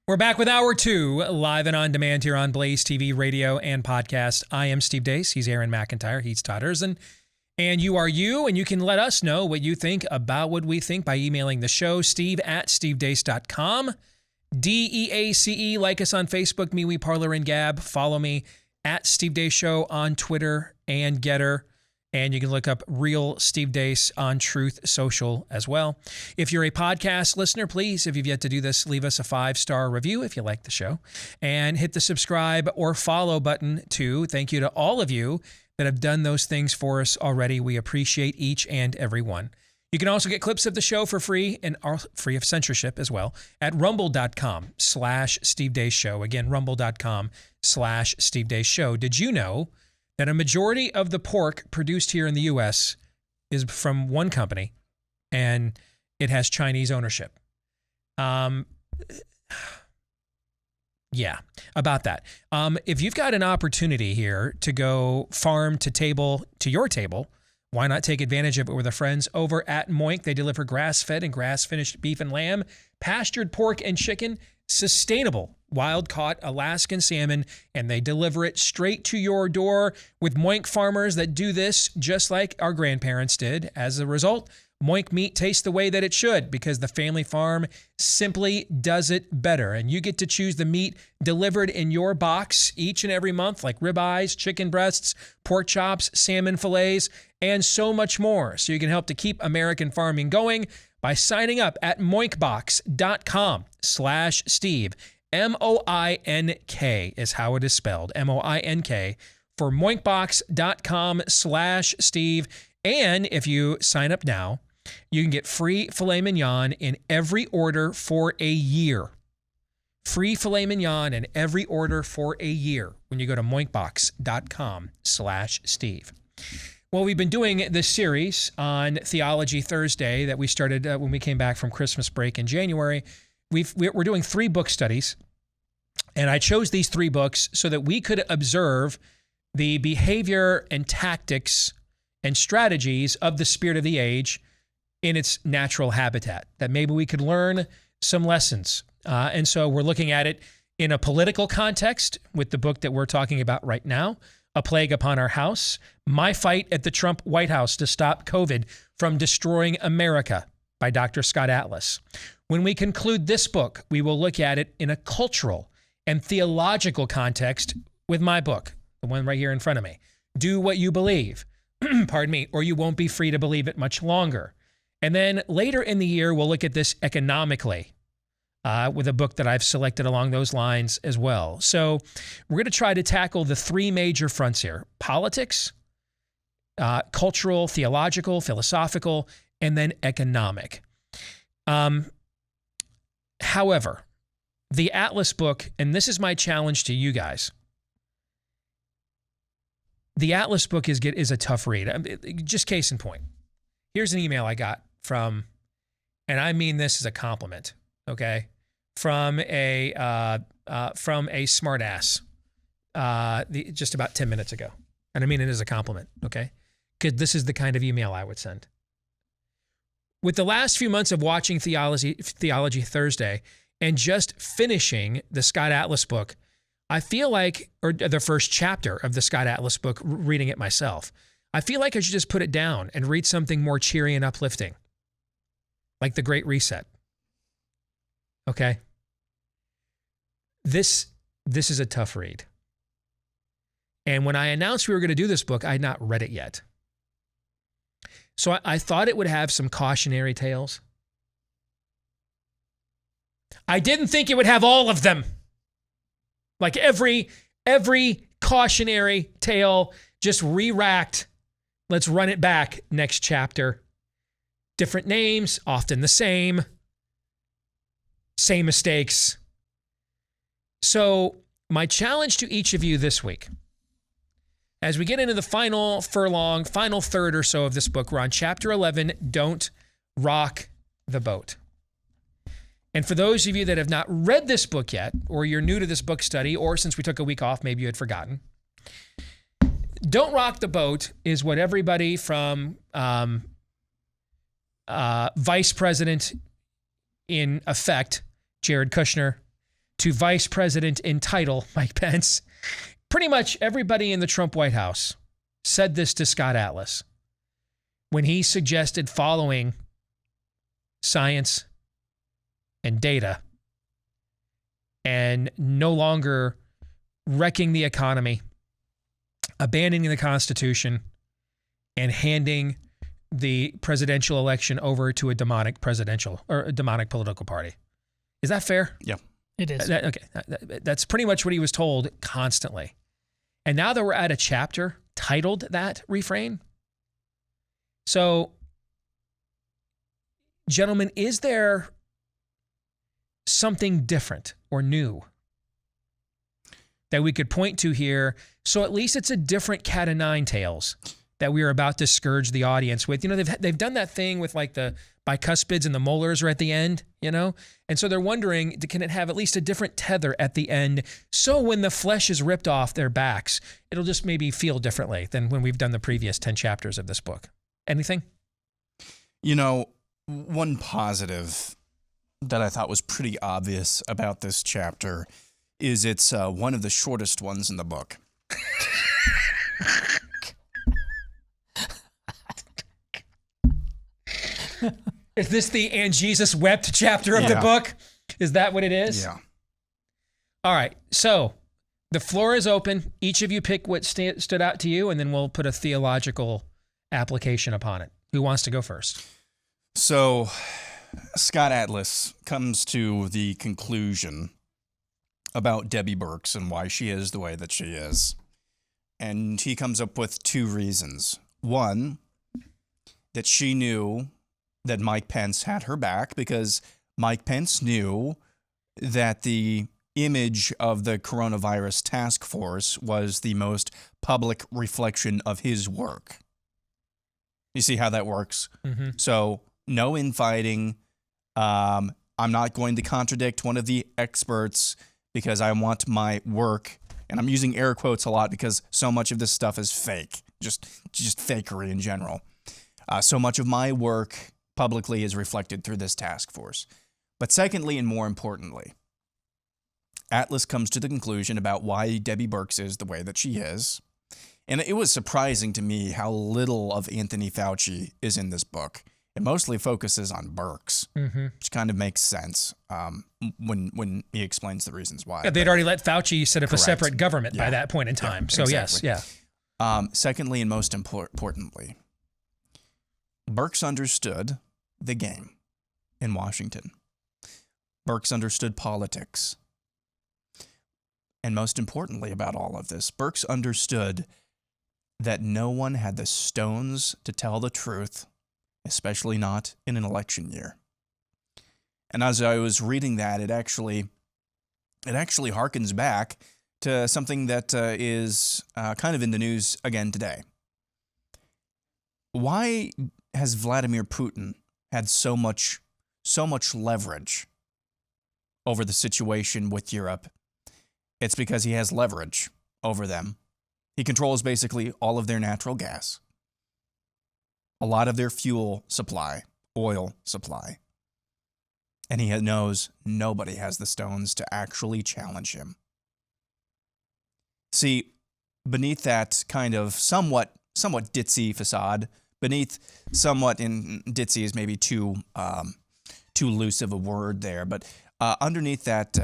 We're back with Hour 2, live and on demand here on Blaze TV, radio, and podcast. I am Steve Deace. He's Aaron McIntyre. He's Todd Erzen. And you are you, and you can let us know what you think about what we think by emailing the show, steve@stevedeace.com. DEACE. Like us on Facebook, MeWe, Parler, and Gab. Follow me at Steve Deace Show on Twitter and Getter. And you can look up Real Steve Deace on Truth Social as well. If you're a podcast listener, please, if you've yet to do this, leave us a 5-star review if you like the show. And hit the subscribe or follow button too. Thank you to all of you that have done those things for us already. We appreciate each and every one. You can also get clips of the show for free and are free of censorship as well at rumble.com/Steve Deace Show. Again, rumble.com/Steve Deace Show. Did you know that a majority of the pork produced here in the U.S. is from one company, and it has Chinese ownership? Yeah, about that. If you've got an opportunity here to go farm to your table, why not take advantage of it with our friends over at Moink? They deliver grass-fed and grass-finished beef and lamb, pastured pork and chicken, sustainable wild-caught Alaskan salmon, and they deliver it straight to your door with Moink farmers that do this just like our grandparents did. As a result, Moink meat tastes the way that it should because the family farm simply does it better. And you get to choose the meat delivered in your box each and every month, like ribeyes, chicken breasts, pork chops, salmon fillets, and so much more. So you can help to keep American farming going by signing up at moinkbox.com/Steve. MOINK is how it is spelled. MOINK for moinkbox.com/Steve. And if you sign up now, you can get free filet mignon in every order for a year. Free filet mignon in every order for a year when you go to moinkbox.com/Steve. Well, we've been doing this series on Theology Thursday that we started when we came back from Christmas break in January. We're doing 3 book studies, and I chose these 3 books so that we could observe the behavior and tactics and strategies of the spirit of the age in its natural habitat, that maybe we could learn some lessons. And so we're looking at it in a political context with the book that we're talking about right now, A Plague Upon Our House, My Fight at the Trump White House to Stop COVID from Destroying America by Dr. Scott Atlas. When we conclude this book, we will look at it in a cultural and theological context with my book, the one right here in front of me. Do What You Believe, pardon me, or you won't be free to believe it much longer. And then later in the year, we'll look at this economically with a book that I've selected along those lines as well. So we're going to try to tackle the three major fronts here: politics, cultural, theological, philosophical, and then economic. However, the Atlas book, and this is my challenge to you guys, the Atlas book is a tough read. Just case in point. Here's an email I got from, and I mean this as a compliment, okay, from a smartass just about 10 minutes ago. And I mean it as a compliment, okay? Because this is the kind of email I would send. With the last few months of watching Theology Thursday and just finishing the Scott Atlas book, I feel like, or the first chapter of the Scott Atlas book, reading it myself, I feel like I should just put it down and read something more cheery and uplifting, like The Great Reset. Okay? This is a tough read. And when I announced we were going to do this book, I had not read it yet. So I thought it would have some cautionary tales. I didn't think it would have all of them. Like every cautionary tale just re-racked. Let's run it back next chapter. Different names, often the same mistakes. So my challenge to each of you this week, as we get into the final third or so of this book, we're on chapter 11, Don't Rock the Boat. And for those of you that have not read this book yet, or you're new to this book study, or since we took a week off, maybe you had forgotten, Don't Rock the Boat is what everybody from Vice President in effect, Jared Kushner, to Vice President in title, Mike Pence, pretty much everybody in the Trump White House said this to Scott Atlas when he suggested following science and data and no longer wrecking the economy, abandoning the Constitution, and handing the presidential election over to a demonic political party. Is that fair? Yeah. It is. That's pretty much what he was told constantly. And now that we're at a chapter titled that refrain. So, gentlemen, is there something different or new that we could point to here? So at least it's a different cat of nine tails that we are about to scourge the audience with. You know, they've done that thing with like the bicuspids and the molars are at the end, you know? And so they're wondering, can it have at least a different tether at the end? So when the flesh is ripped off their backs, it'll just maybe feel differently than when we've done the previous 10 chapters of this book. Anything? You know, one positive that I thought was pretty obvious about this chapter is it's one of the shortest ones in the book. Is this the "And Jesus Wept" chapter of the book? Is that what it is? Yeah. All right. So the floor is open. Each of you pick what stood out to you, and then we'll put a theological application upon it. Who wants to go first? So Scott Atlas comes to the conclusion about Debbie Birx and why she is the way that she is. And he comes up with two reasons. One, that she knew that Mike Pence had her back because Mike Pence knew that the image of the coronavirus task force was the most public reflection of his work. You see how that works? Mm-hmm. So no infighting. I'm not going to contradict one of the experts because I want my work, and I'm using air quotes a lot because so much of this stuff is fake, just fakery in general. So much of my work publicly is reflected through this task force. But secondly, and more importantly, Atlas comes to the conclusion about why Debbie Birx is the way that she is. And it was surprising to me how little of Anthony Fauci is in this book. It mostly focuses on Birx, which kind of makes sense when he explains the reasons why. Yeah, they'd already let Fauci set up a separate government by that point in time. So exactly. Yes, yeah. Secondly, and most importantly, Birx understood the game in Washington. Birx understood politics. And most importantly about all of this, Birx understood that no one had the stones to tell the truth, especially not in an election year. And as I was reading that, it actually harkens back to something that is kind of in the news again today. Why has Vladimir Putin had so much leverage over the situation with Europe? It's because he has leverage over them. He controls basically all of their natural gas, a lot of their fuel supply, oil supply. And he knows nobody has the stones to actually challenge him. See, beneath that kind of somewhat ditzy facade, beneath somewhat, in ditzy is maybe too loose of a word there, but underneath that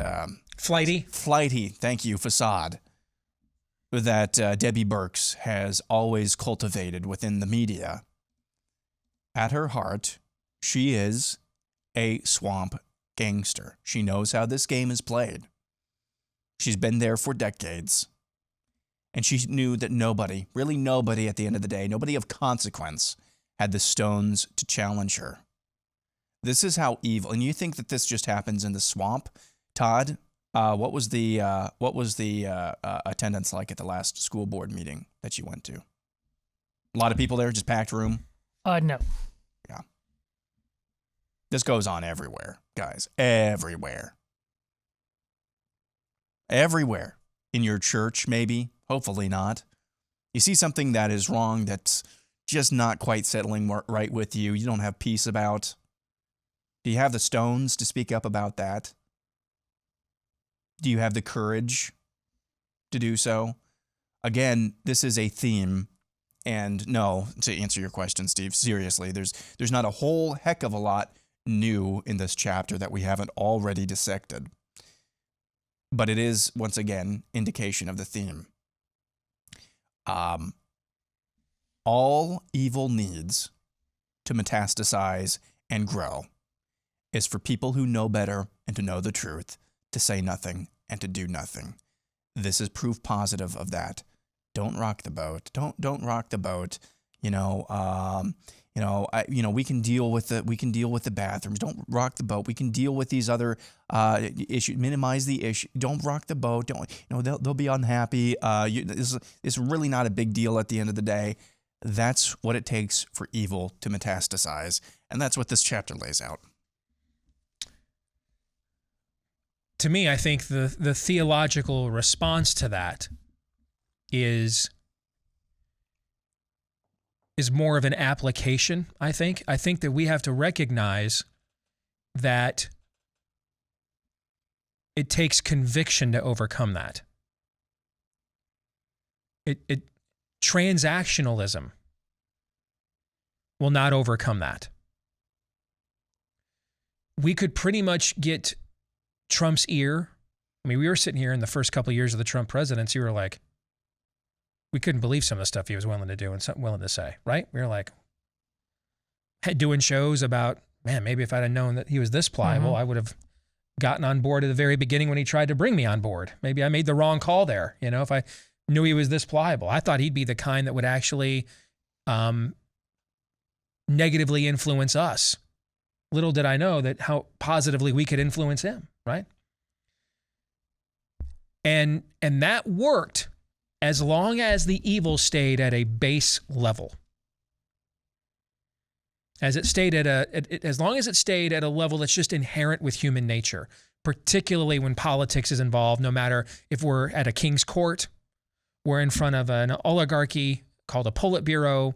flighty, thank you, facade that Debbie Birx has always cultivated within the media, at her heart, she is a swamp gangster. She knows how this game is played. She's been there for decades. And she knew that nobody, really nobody at the end of the day, nobody of consequence, had the stones to challenge her. This is how evil. And you think that this just happens in the swamp? Todd, what was the attendance like at the last school board meeting that you went to? A lot of people there, just packed room? No. Yeah. This goes on everywhere, guys. Everywhere. Everywhere. In your church, maybe. Hopefully not. You see something that is wrong, that's just not quite settling right with you, you don't have peace about. Do you have the stones to speak up about that? Do you have the courage to do so? Again, this is a theme. And no, to answer your question, Steve, seriously, there's not a whole heck of a lot new in this chapter that we haven't already dissected. But it is, once again, indication of the theme. All evil needs to metastasize and grow is for people who know better and to know the truth, to say nothing and to do nothing. This is proof positive of that. Don't rock the boat. Don't rock the boat. We can deal with the bathrooms. Don't rock the boat. We can deal with these other issues. Minimize the issue. Don't rock the boat. They'll be unhappy. It's really not a big deal at the end of the day. That's what it takes for evil to metastasize, and that's what this chapter lays out. To me, I think the theological response to that is more of an application, I think. I think that we have to recognize that it takes conviction to overcome that. Transactionalism will not overcome that. We could pretty much get Trump's ear. I mean, we were sitting here in the first couple of years of the Trump presidency, we were like, we couldn't believe some of the stuff he was willing to do and willing to say, right? We were like, doing shows about, man, maybe if I'd have known that he was this pliable, I would have gotten on board at the very beginning when he tried to bring me on board. Maybe I made the wrong call there. If I knew he was this pliable, I thought he'd be the kind that would actually negatively influence us. Little did I know that how positively we could influence him, right? And that worked as long as the evil stayed at a base level. As long as it stayed at a level that's just inherent with human nature, particularly when politics is involved, no matter if we're at a king's court, we're in front of an oligarchy called a Politburo,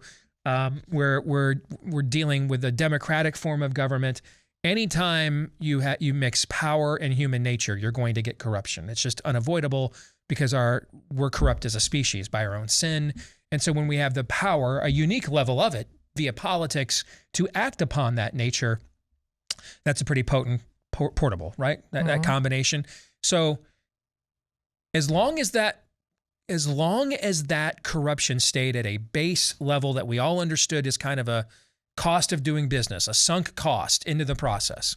we're dealing with a democratic form of government. Anytime you mix power and human nature, you're going to get corruption. It's just unavoidable because we're corrupt as a species by our own sin. And so when we have the power, a unique level of it, via politics, to act upon that nature, that's a pretty potent portable, right? That combination. So as long as that corruption stayed at a base level that we all understood as kind of a cost of doing business, a sunk cost into the process.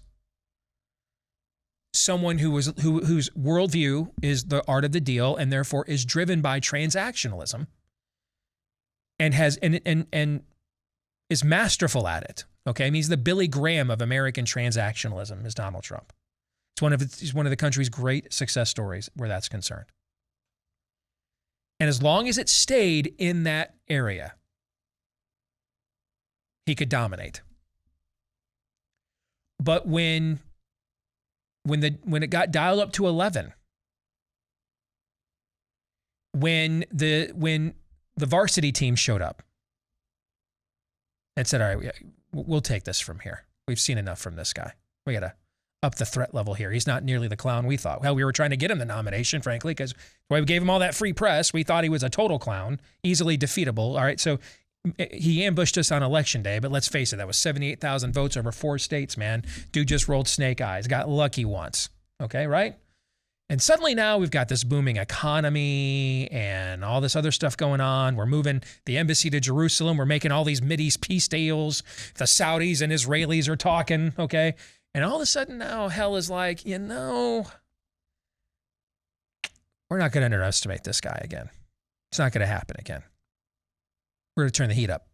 Someone whose worldview is the art of the deal and therefore is driven by transactionalism and is masterful at it. Okay, I mean, he's the Billy Graham of American transactionalism, is Donald Trump. He's one of the country's great success stories where that's concerned. And as long as it stayed in that area, he could dominate. But when it got dialed up to 11, when the varsity team showed up and said, all right, we'll take this from here. We've seen enough from this guy. We got to up the threat level here. He's not nearly the clown we thought. Well, we were trying to get him the nomination, frankly, because we gave him all that free press. We thought he was a total clown, easily defeatable. All right, so he ambushed us on election day, but let's face it, that was 78,000 votes over 4 states, man. Dude just rolled snake eyes, got lucky once. Okay, right? And suddenly now we've got this booming economy and all this other stuff going on. We're moving the embassy to Jerusalem. We're making all these Mideast peace deals. The Saudis and Israelis are talking, okay? And all of a sudden now hell is like, we're not going to underestimate this guy again. It's not going to happen again. We're going to turn the heat up.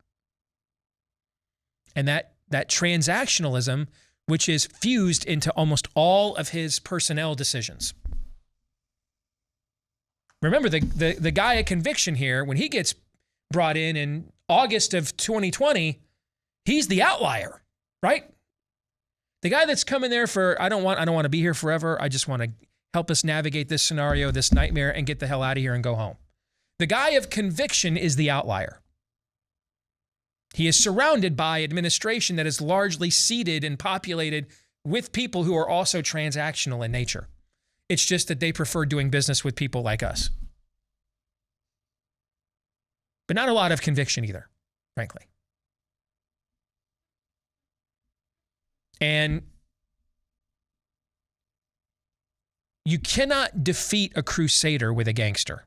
And that transactionalism, which is fused into almost all of his personnel decisions. Remember, the guy at conviction here, when he gets brought in August of 2020, he's the outlier, right? The guy that's coming there for, I don't want to be here forever. I just want to help us navigate this scenario, this nightmare, and get the hell out of here and go home. The guy of conviction is the outlier. He is surrounded by administration that is largely seated and populated with people who are also transactional in nature. It's just that they prefer doing business with people like us. But not a lot of conviction either, frankly. And you cannot defeat a crusader with a gangster.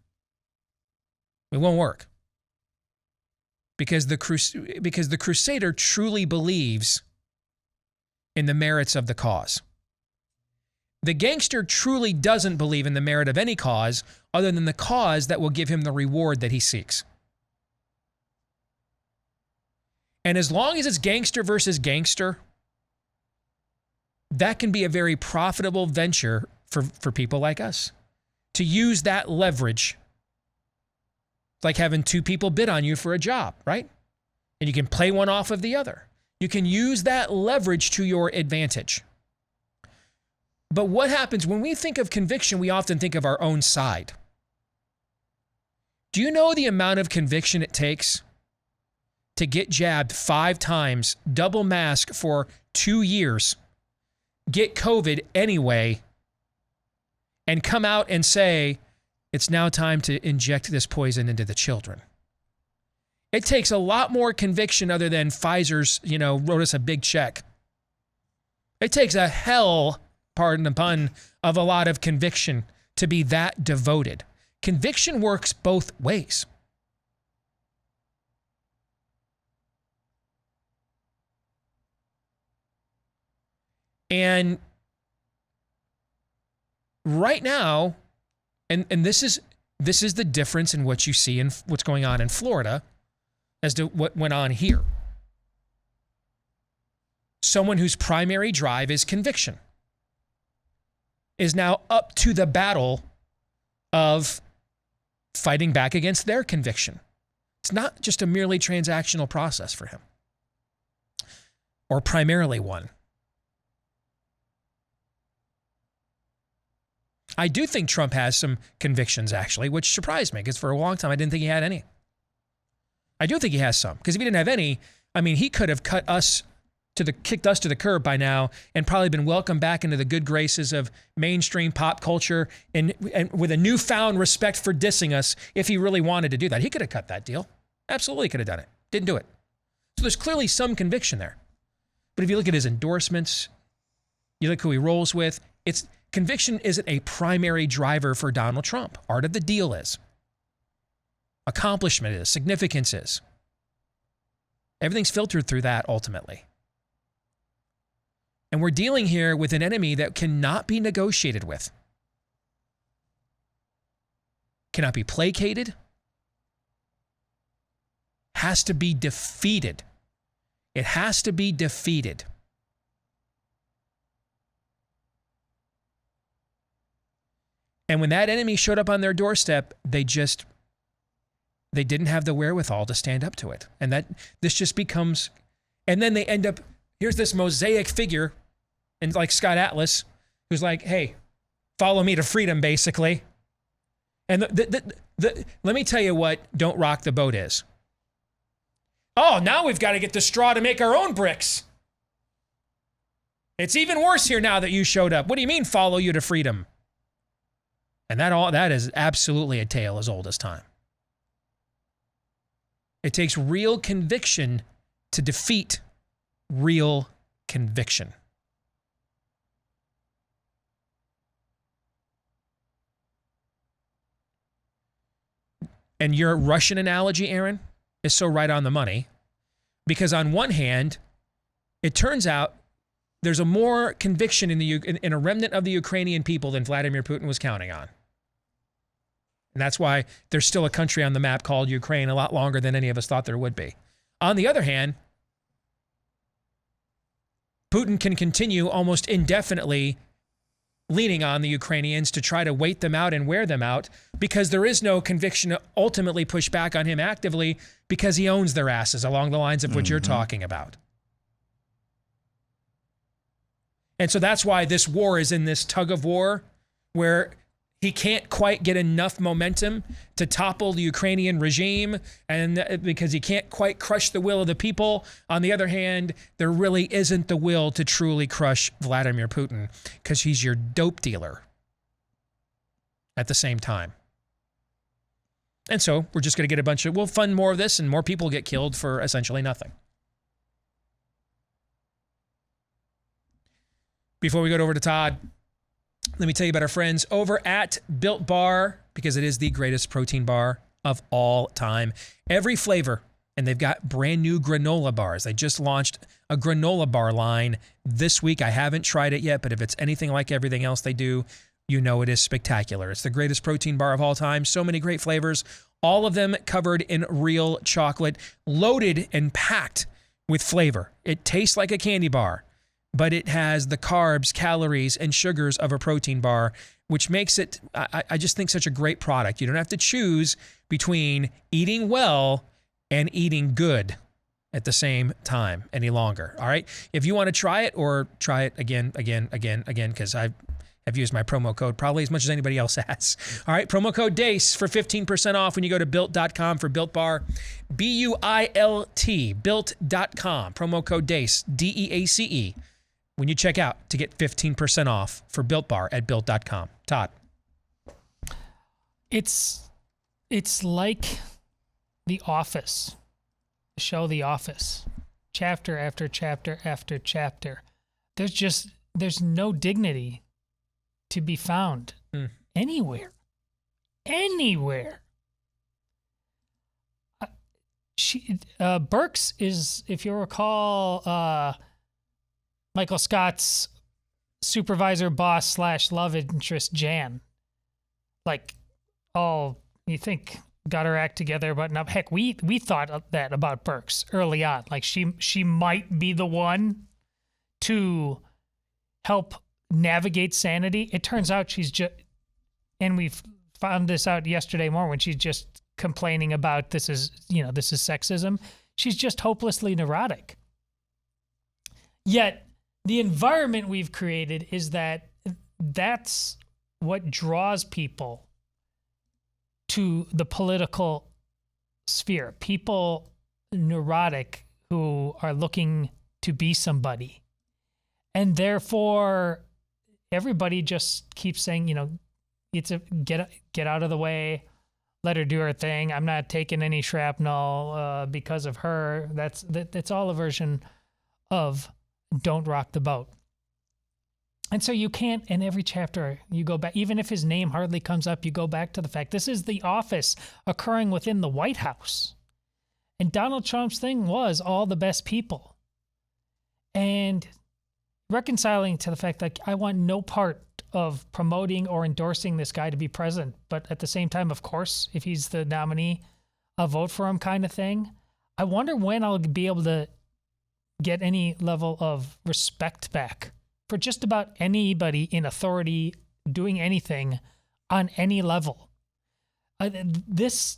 It won't work. Because the crusader truly believes in the merits of the cause. The gangster truly doesn't believe in the merit of any cause other than the cause that will give him the reward that he seeks. And as long as it's gangster versus gangster, that can be a very profitable venture for people like us to use that leverage. Like having 2 people bid on you for a job, right? And you can play one off of the other. You can use that leverage to your advantage. But what happens when we think of conviction, we often think of our own side. Do you know the amount of conviction it takes to get jabbed 5 times, double mask for 2 years, get COVID anyway, and come out and say, it's now time to inject this poison into the children? It takes a lot more conviction other than Pfizer's, wrote us a big check. It takes a hell, pardon the pun, of a lot of conviction to be that devoted. Conviction works both ways. And right now, and this is the difference in what you see in what's going on in Florida as to what went on here. Someone whose primary drive is conviction is now up to the battle of fighting back against their conviction. It's not just a merely transactional process for him, or primarily one. I do think Trump has some convictions, actually, which surprised me, because for a long time I didn't think he had any. I do think he has some, because if he didn't have any, he could have kicked us to the curb by now and probably been welcomed back into the good graces of mainstream pop culture and with a newfound respect for dissing us if he really wanted to do that. He could have cut that deal. Absolutely could have done it. Didn't do it. So there's clearly some conviction there. But if you look at his endorsements, you look who he rolls with, conviction isn't a primary driver for Donald Trump. Art of the deal is. Accomplishment is. Significance is. Everything's filtered through that ultimately. And we're dealing here with an enemy that cannot be negotiated with, cannot be placated, has to be defeated. It has to be defeated. And when that enemy showed up on their doorstep, they didn't have the wherewithal to stand up to it. And this just becomes, and then they end up, here's this mosaic figure, and like Scott Atlas, who's like, hey, follow me to freedom, basically. And let me tell you what Don't Rock the Boat is. Oh, now we've got to get the straw to make our own bricks. It's even worse here now that you showed up. What do you mean, follow you to freedom? And that is absolutely a tale as old as time. It takes real conviction to defeat real conviction. And your Russian analogy, Aaron, is so right on the money, because on one hand, it turns out there's a more conviction in a remnant of the Ukrainian people than Vladimir Putin was counting on. And that's why there's still a country on the map called Ukraine a lot longer than any of us thought there would be. On the other hand, Putin can continue almost indefinitely leaning on the Ukrainians to try to wait them out and wear them out, because there is no conviction to ultimately push back on him actively, because he owns their asses along the lines of what you're talking about. And so that's why this war is in this tug of war where he can't quite get enough momentum to topple the Ukrainian regime, and because he can't quite crush the will of the people. On the other hand, there really isn't the will to truly crush Vladimir Putin, because he's your dope dealer at the same time. And so we're just going to get we'll fund more of this, and more people get killed for essentially nothing. Before we go over to Todd, let me tell you about our friends over at Built Bar, because it is the greatest protein bar of all time. Every flavor, and they've got brand new granola bars. They just launched a granola bar line this week. I haven't tried it yet, but if it's anything like everything else they do, you know it is spectacular. It's the greatest protein bar of all time. So many great flavors, all of them covered in real chocolate, loaded and packed with flavor. It tastes like a candy bar, but it has the carbs, calories, and sugars of a protein bar, which makes it, I just think, such a great product. You don't have to choose between eating well and eating good at the same time any longer, all right? If you want to try it, or try it again, because I've used my promo code probably as much as anybody else has. All right, promo code DACE for 15% off when you go to Built.com for Built Bar. BUILT, Built.com, promo code DACE, DEACE. When you check out to get 15% off for Built Bar at Built.com. Todd. It's like The Office, the show The Office. Chapter after chapter after chapter. There's no dignity to be found anywhere. Anywhere. Burks is, if you recall, Michael Scott's supervisor, boss / love interest, Jan. Like, oh, you think got her act together, but no. Heck, we thought that about Burks early on. Like, she might be the one to help navigate sanity. It turns out she's just, and we found this out yesterday more when she's just complaining about this is sexism. She's just hopelessly neurotic. Yet, the environment we've created is that's what draws people to the political sphere. People neurotic who are looking to be somebody. And therefore, everybody just keeps saying, it's a get out of the way, let her do her thing. I'm not taking any shrapnel because of her. That's all a version of Don't Rock the Boat. And so you can't, in every chapter, you go back, even if his name hardly comes up, you go back to the fact this is The Office occurring within the White House. And Donald Trump's thing was all the best people. And reconciling to the fact that I want no part of promoting or endorsing this guy to be president, but at the same time, of course, if he's the nominee, I'll vote for him kind of thing. I wonder when I'll be able to get any level of respect back for just about anybody in authority doing anything on any level. This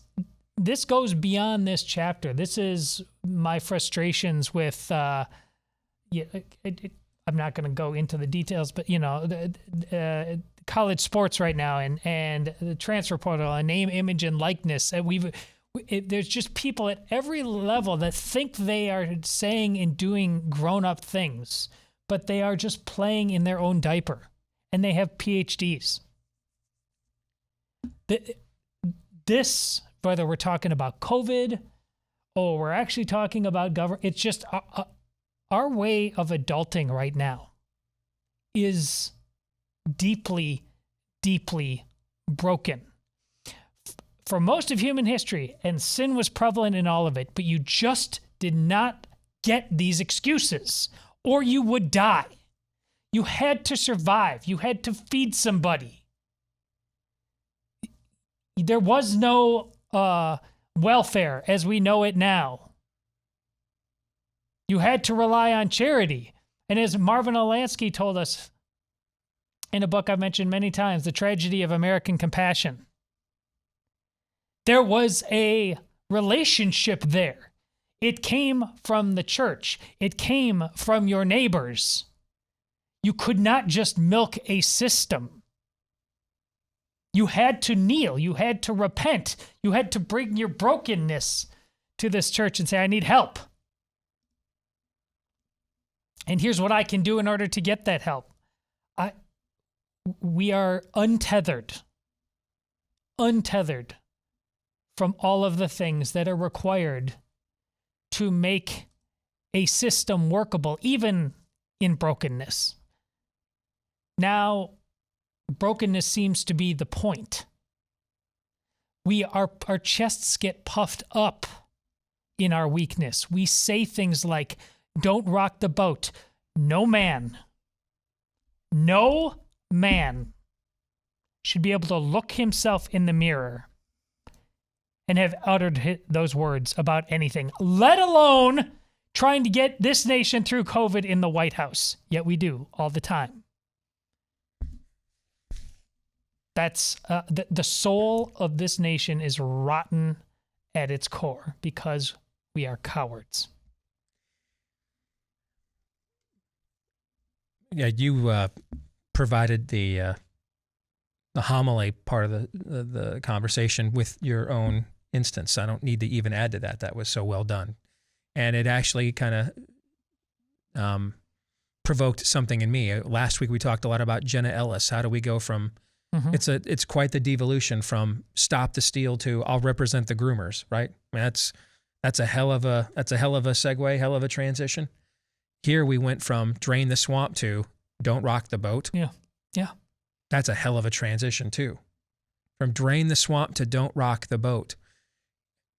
goes beyond this chapter. This is my frustrations with, I'm not going to go into the details, but college sports right now and the transfer portal and name, image, and likeness. And there's just people at every level that think they are saying and doing grown-up things, but they are just playing in their own diaper, and they have PhDs. This, whether we're talking about COVID or we're actually talking about government, it's just our way of adulting right now is deeply, deeply broken. For most of human history, and sin was prevalent in all of it, but you just did not get these excuses, or you would die. You had to survive. You had to feed somebody. There was no welfare as we know it now. You had to rely on charity. And as Marvin Olansky told us in a book I've mentioned many times, The Tragedy of American Compassion, there was a relationship there. It came from the church. It came from your neighbors. You could not just milk a system. You had to kneel. You had to repent. You had to bring your brokenness to this church and say, I need help. And here's what I can do in order to get that help. We are untethered from all of the things that are required to make a system workable, even in brokenness. Now, brokenness seems to be the point. Our chests get puffed up in our weakness. We say things like, don't rock the boat. No man should be able to look himself in the mirror and have uttered those words about anything, let alone trying to get this nation through COVID in the White House. Yet we do all the time. That's the soul of this nation is rotten at its core because we are cowards. Yeah, you provided the homily part of the conversation with your own instance. I don't need to even add to that. That was so well done. And it actually kind of provoked something in me. Last week we talked a lot about Jenna Ellis. How do we go from it's quite the devolution from stop the steal to I'll represent the groomers, right? I mean, that's a hell of a segue, hell of a transition. Here we went from drain the swamp to don't rock the boat. Yeah. That's a hell of a transition too. From drain the swamp to don't rock the boat.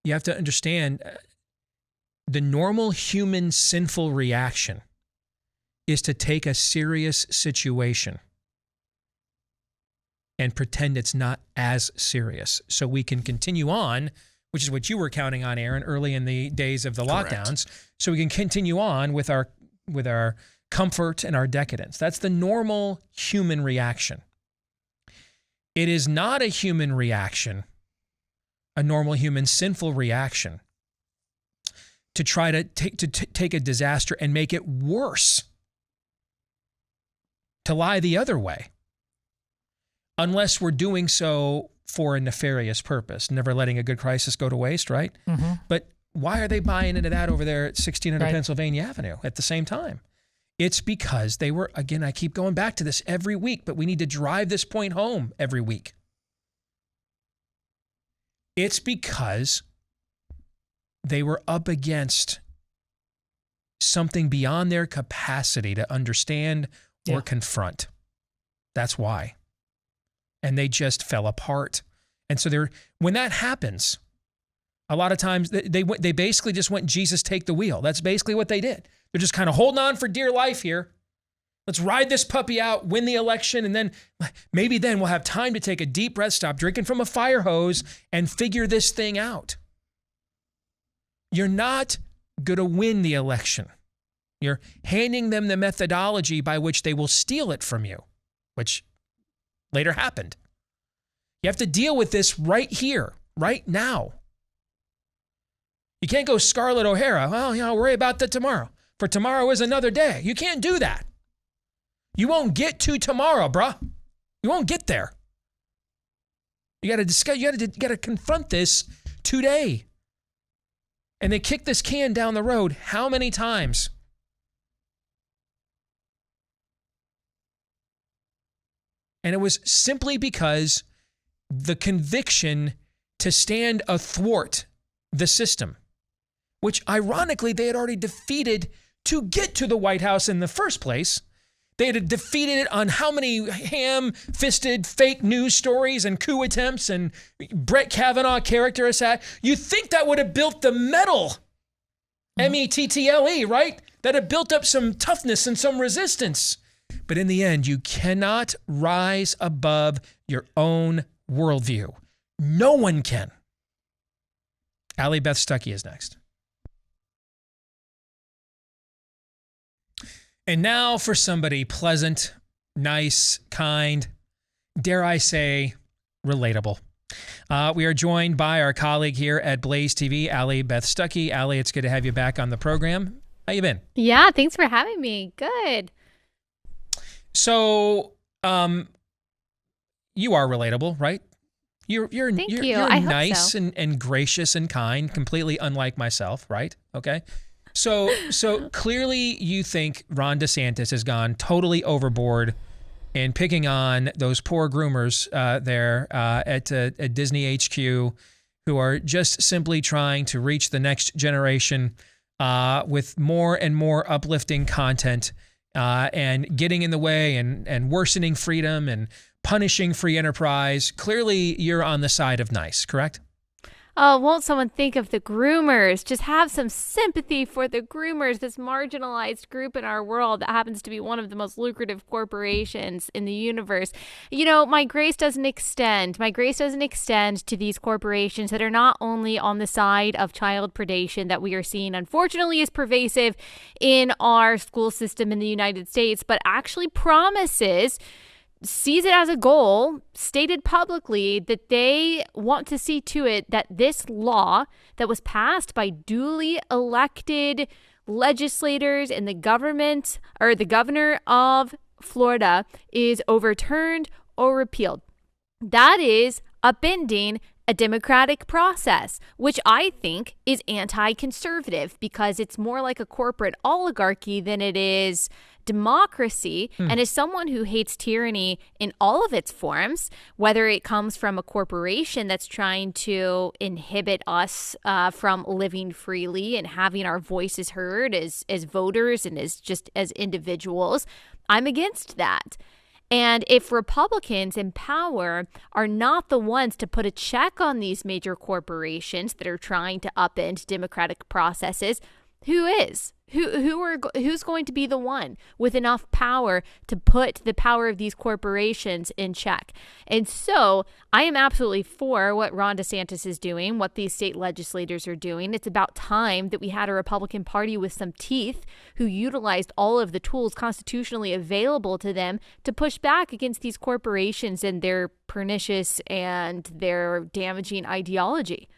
You have to understand the normal human sinful reaction is to take a serious situation and pretend it's not as serious. So we can continue on, which is what you were counting on, Aaron, early in the days of the lockdowns. So we can continue on with our comfort and our decadence. That's the normal human reaction. It is not a human reaction, a normal human sinful reaction, to try to take a disaster and make it worse, to lie the other way, unless we're doing so for a nefarious purpose, never letting a good crisis go to waste, right? Mm-hmm. But why are they buying into that over there at 1600 Right. Pennsylvania Avenue at the same time? It's because they were, again, I keep going back to this every week, but we need to drive this point home every week. It's because they were up against something beyond their capacity to understand or confront. That's why. And they just fell apart. And so when that happens, A lot of times they basically just went, Jesus, take the wheel. That's basically what they did. They're just kind of holding on for dear life here. Let's ride this puppy out, win the election, and then maybe then we'll have time to take a deep breath, stop drinking from a fire hose, and figure this thing out. You're not going to win the election. You're handing them the methodology by which they will steal it from you, which later happened. You have to deal with this right here, right now. You can't go Scarlett O'Hara, well, I'll worry about that tomorrow. For tomorrow is another day. You can't do that. You won't get to tomorrow, bruh. You won't get there. You got to discuss. You got to confront this today. And they kick this can down the road how many times? And it was simply because the conviction to stand athwart the system, which ironically they had already defeated to get to the White House in the first place. They had defeated it on how many ham-fisted fake news stories and coup attempts and Brett Kavanaugh character assassination. You think that would have built the mettle, mettle, right? That had built up some toughness and some resistance. But in the end, you cannot rise above your own worldview. No one can. Allie, Beth, Stuckey is next. And now for somebody pleasant, nice, kind, dare I say, relatable. We are joined by our colleague here at BlazeTV, Allie, Beth Stuckey. Allie, it's good to have you back on the program. How you been? Yeah, thanks for having me. Good. So, you are relatable, right? You're Thank you. You're I hope nice so. and gracious and kind, completely unlike myself, right? Okay. So clearly you think Ron DeSantis has gone totally overboard in picking on those poor groomers there at Disney HQ who are just simply trying to reach the next generation with more and more uplifting content and getting in the way and worsening freedom and punishing free enterprise. Clearly you're on the side of nice, correct? Oh, won't someone think of the groomers? Just have some sympathy for the groomers, this marginalized group in our world that happens to be one of the most lucrative corporations in the universe. You know, my grace doesn't extend to these corporations that are not only on the side of child predation that we are seeing, unfortunately, is pervasive in our school system in the United States, but actually sees it as a goal, stated publicly, that they want to see to it that this law that was passed by duly elected legislators in the government or the governor of Florida is overturned or repealed. That is upending a democratic process, which I think is anti-conservative because it's more like a corporate oligarchy than it is democracy. And as someone who hates tyranny in all of its forms, whether it comes from a corporation that's trying to inhibit us from living freely and having our voices heard as voters and as individuals, I'm against that. And if Republicans in power are not the ones to put a check on these major corporations that are trying to upend democratic processes, who is? Who's going to be the one with enough power to put the power of these corporations in check? And so I am absolutely for what Ron DeSantis is doing, what these state legislators are doing. It's about time that we had a Republican Party with some teeth who utilized all of the tools constitutionally available to them to push back against these corporations and their pernicious and their damaging ideology.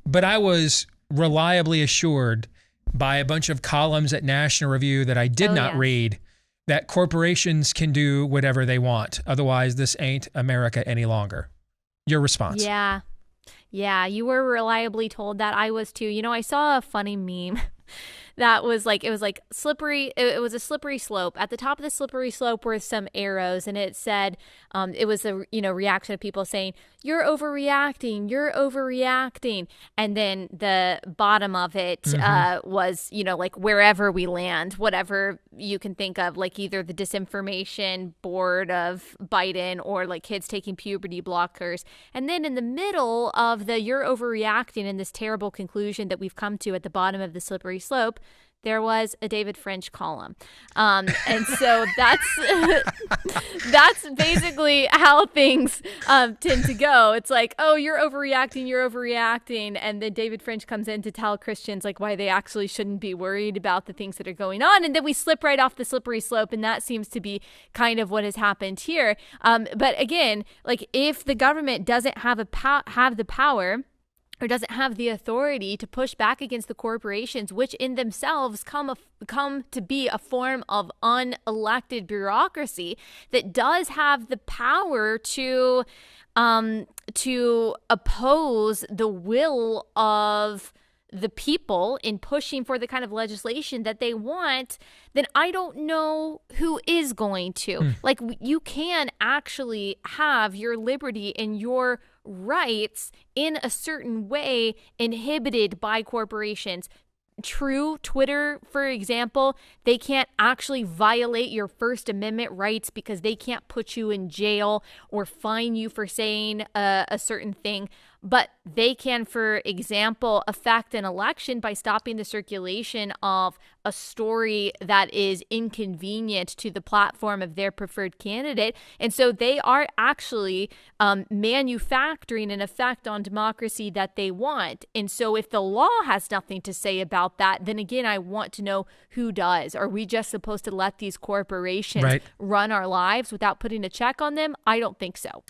But I was reliably assured by a bunch of columns at National Review that I did not read that corporations can do whatever they want. Otherwise, this ain't America any longer. Your response? Yeah, you were reliably told that. I was too. You know, I saw a funny meme that was like, it was like slippery. It was a slippery slope. At the top of the slippery slope were some arrows, and it said, it was a reaction of people saying, "You're overreacting, you're overreacting," and then the bottom of it was like wherever we land, whatever you can think of, like either the disinformation board of Biden or like kids taking puberty blockers, and then in the middle of the "you're overreacting" and this terrible conclusion that we've come to at the bottom of the slippery slope, there was a David French column. And so that's basically how things tend to go. It's like, oh, you're overreacting. And then David French comes in to tell Christians like why they actually shouldn't be worried about the things that are going on. And then we slip right off the slippery slope. And that seems to be kind of what has happened here. But again, like if the government doesn't have the power or doesn't have the authority to push back against the corporations, which in themselves come to be a form of unelected bureaucracy that does have the power to oppose the will of the people in pushing for the kind of legislation that they want, then I don't know who is going to. Like, you can actually have your liberty and your rights in a certain way inhibited by corporations. True, Twitter, for example, they can't actually violate your First Amendment rights because they can't put you in jail or fine you for saying a certain thing. But they can, for example, affect an election by stopping the circulation of a story that is inconvenient to the platform of their preferred candidate. And so they are actually manufacturing an effect on democracy that they want. And so if the law has nothing to say about that, then again, I want to know who does. Are we just supposed to let these corporations run our lives without putting a check on them? I don't think so.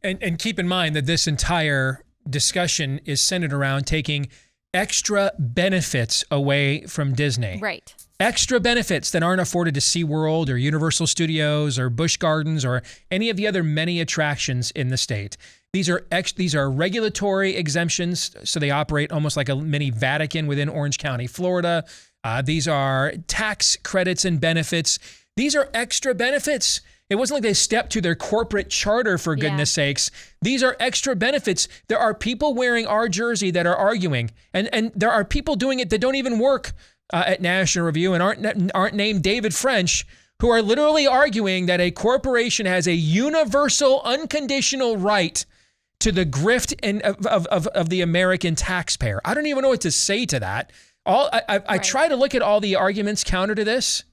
And keep in mind that this entire discussion is centered around taking extra benefits away from Disney. Right. Extra benefits that aren't afforded to SeaWorld or Universal Studios or Busch Gardens or any of the other many attractions in the state. These are regulatory exemptions, so they operate almost like a mini Vatican within Orange County, Florida. These are tax credits and benefits. These are extra benefits. It wasn't like they stepped to their corporate charter, for goodness sakes. These are extra benefits. There are people wearing our jersey that are arguing, and there are people doing it that don't even work at National Review and aren't named David French, who are literally arguing that a corporation has a universal, unconditional right to the grift of the American taxpayer. I don't even know what to say to that. I try to look at all the arguments counter to this,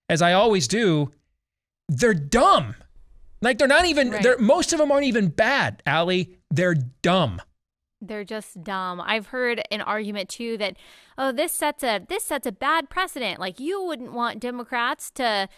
as I always do. They're dumb. Like, they're not even, most of them aren't even bad, Allie. They're dumb. They're just dumb. I've heard an argument too that, oh, this sets a bad precedent. Like, you wouldn't want Democrats to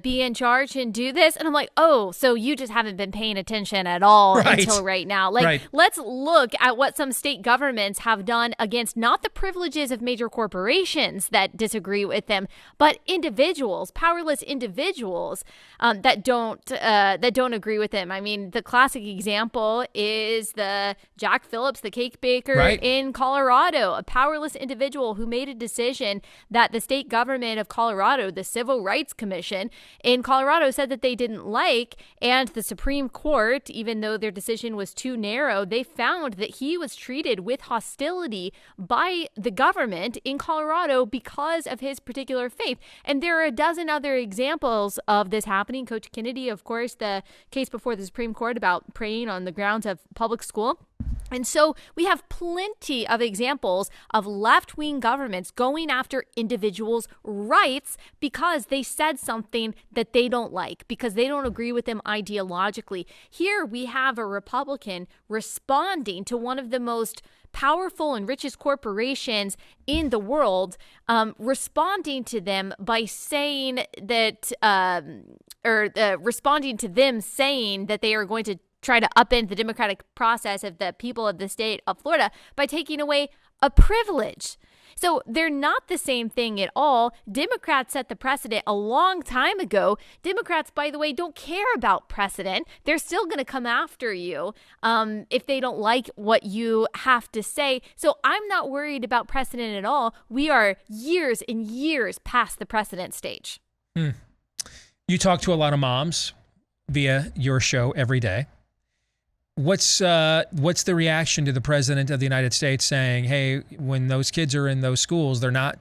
be in charge and do this. And I'm like, oh, so you just haven't been paying attention at all until right now. Like, let's look at what some state governments have done against not the privileges of major corporations that disagree with them, but individuals, powerless individuals that don't agree with them. I mean, the classic example is the Jack Phillips, the cake baker in Colorado, a powerless individual who made a decision that the state government of Colorado, the Civil Rights Commission in Colorado, said that they didn't like, and the Supreme Court, even though their decision was too narrow, they found that he was treated with hostility by the government in Colorado because of his particular faith. And there are a dozen other examples of this happening. Coach Kennedy, of course, the case before the Supreme Court about praying on the grounds of public school. And so we have plenty of examples of left-wing governments going after individuals' rights because they said something that they don't like, because they don't agree with them ideologically. Here we have a Republican responding to one of the most powerful and richest corporations in the world, responding to them by saying that, responding to them saying that they are going to try to upend the democratic process of the people of the state of Florida by taking away a privilege. So they're not the same thing at all. Democrats set the precedent a long time ago. Democrats, by the way, don't care about precedent. They're still going to come after you if they don't like what you have to say. So I'm not worried about precedent at all. We are years and years past the precedent stage. You talk to a lot of moms via your show every day. What's the reaction to the president of the United States saying, hey, when those kids are in those schools, they're not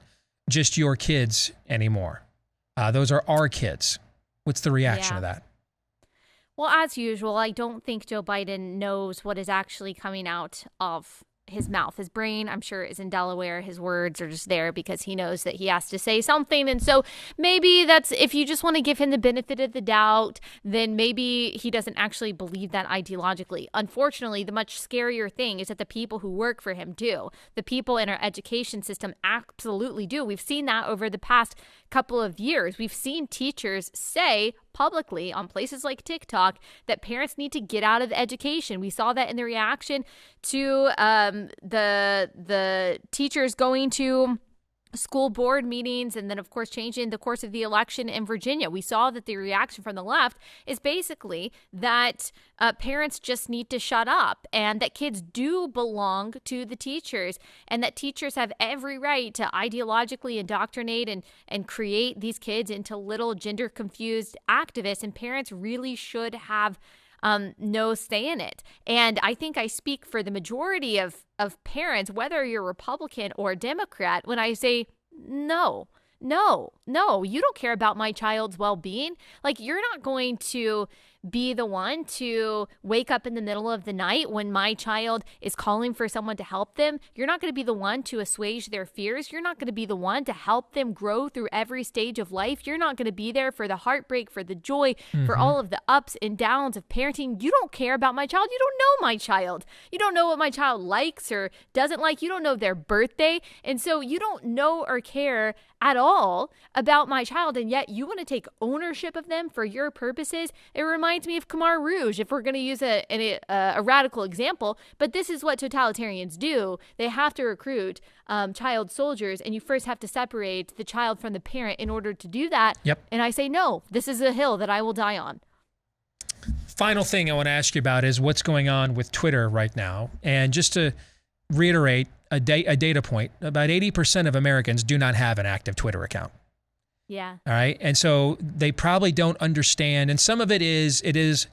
just your kids anymore. Those are our kids. What's the reaction to that? Well, as usual, I don't think Joe Biden knows what is actually coming out of his mouth. His brain, I'm sure, is in Delaware. His words are just there because he knows that he has to say something. And so maybe that's, if you just want to give him the benefit of the doubt, then maybe he doesn't actually believe that ideologically. Unfortunately, the much scarier thing is that the people who work for him do. The people in our education system absolutely do. We've seen that over the past couple of years. We've seen teachers say publicly on places like TikTok that parents need to get out of education. We saw that in the reaction to the teachers going to school board meetings and then, of course, changing the course of the election in Virginia. We saw that the reaction from the left is basically that parents just need to shut up and that kids do belong to the teachers and that teachers have every right to ideologically indoctrinate and create these kids into little gender confused activists, and parents really should have no say in it. And I think I speak for the majority of parents, whether you're Republican or Democrat, when I say, no, you don't care about my child's well-being. Like, you're not going to be the one to wake up in the middle of the night when my child is calling for someone to help them. You're not going to be the one to assuage their fears. You're not going to be the one to help them grow through every stage of life. You're not going to be there for the heartbreak, for the joy, for all of the ups and downs of parenting. You don't care about my child. You don't know my child. You don't know what my child likes or doesn't like. You don't know their birthday. And so you don't know or care at all about my child, and yet you want to take ownership of them for your purposes. It reminds me of Khmer Rouge, if we're going to use a radical example, but this is what totalitarians do. They have to recruit child soldiers, and you first have to separate the child from the parent in order to do that. Yep. And I say, no, this is a hill that I will die on. Final thing I want to ask you about is what's going on with Twitter right now. And just to reiterate a data point, about 80% of Americans do not have an active Twitter account. Yeah. All right. And so they probably don't understand. And some of it is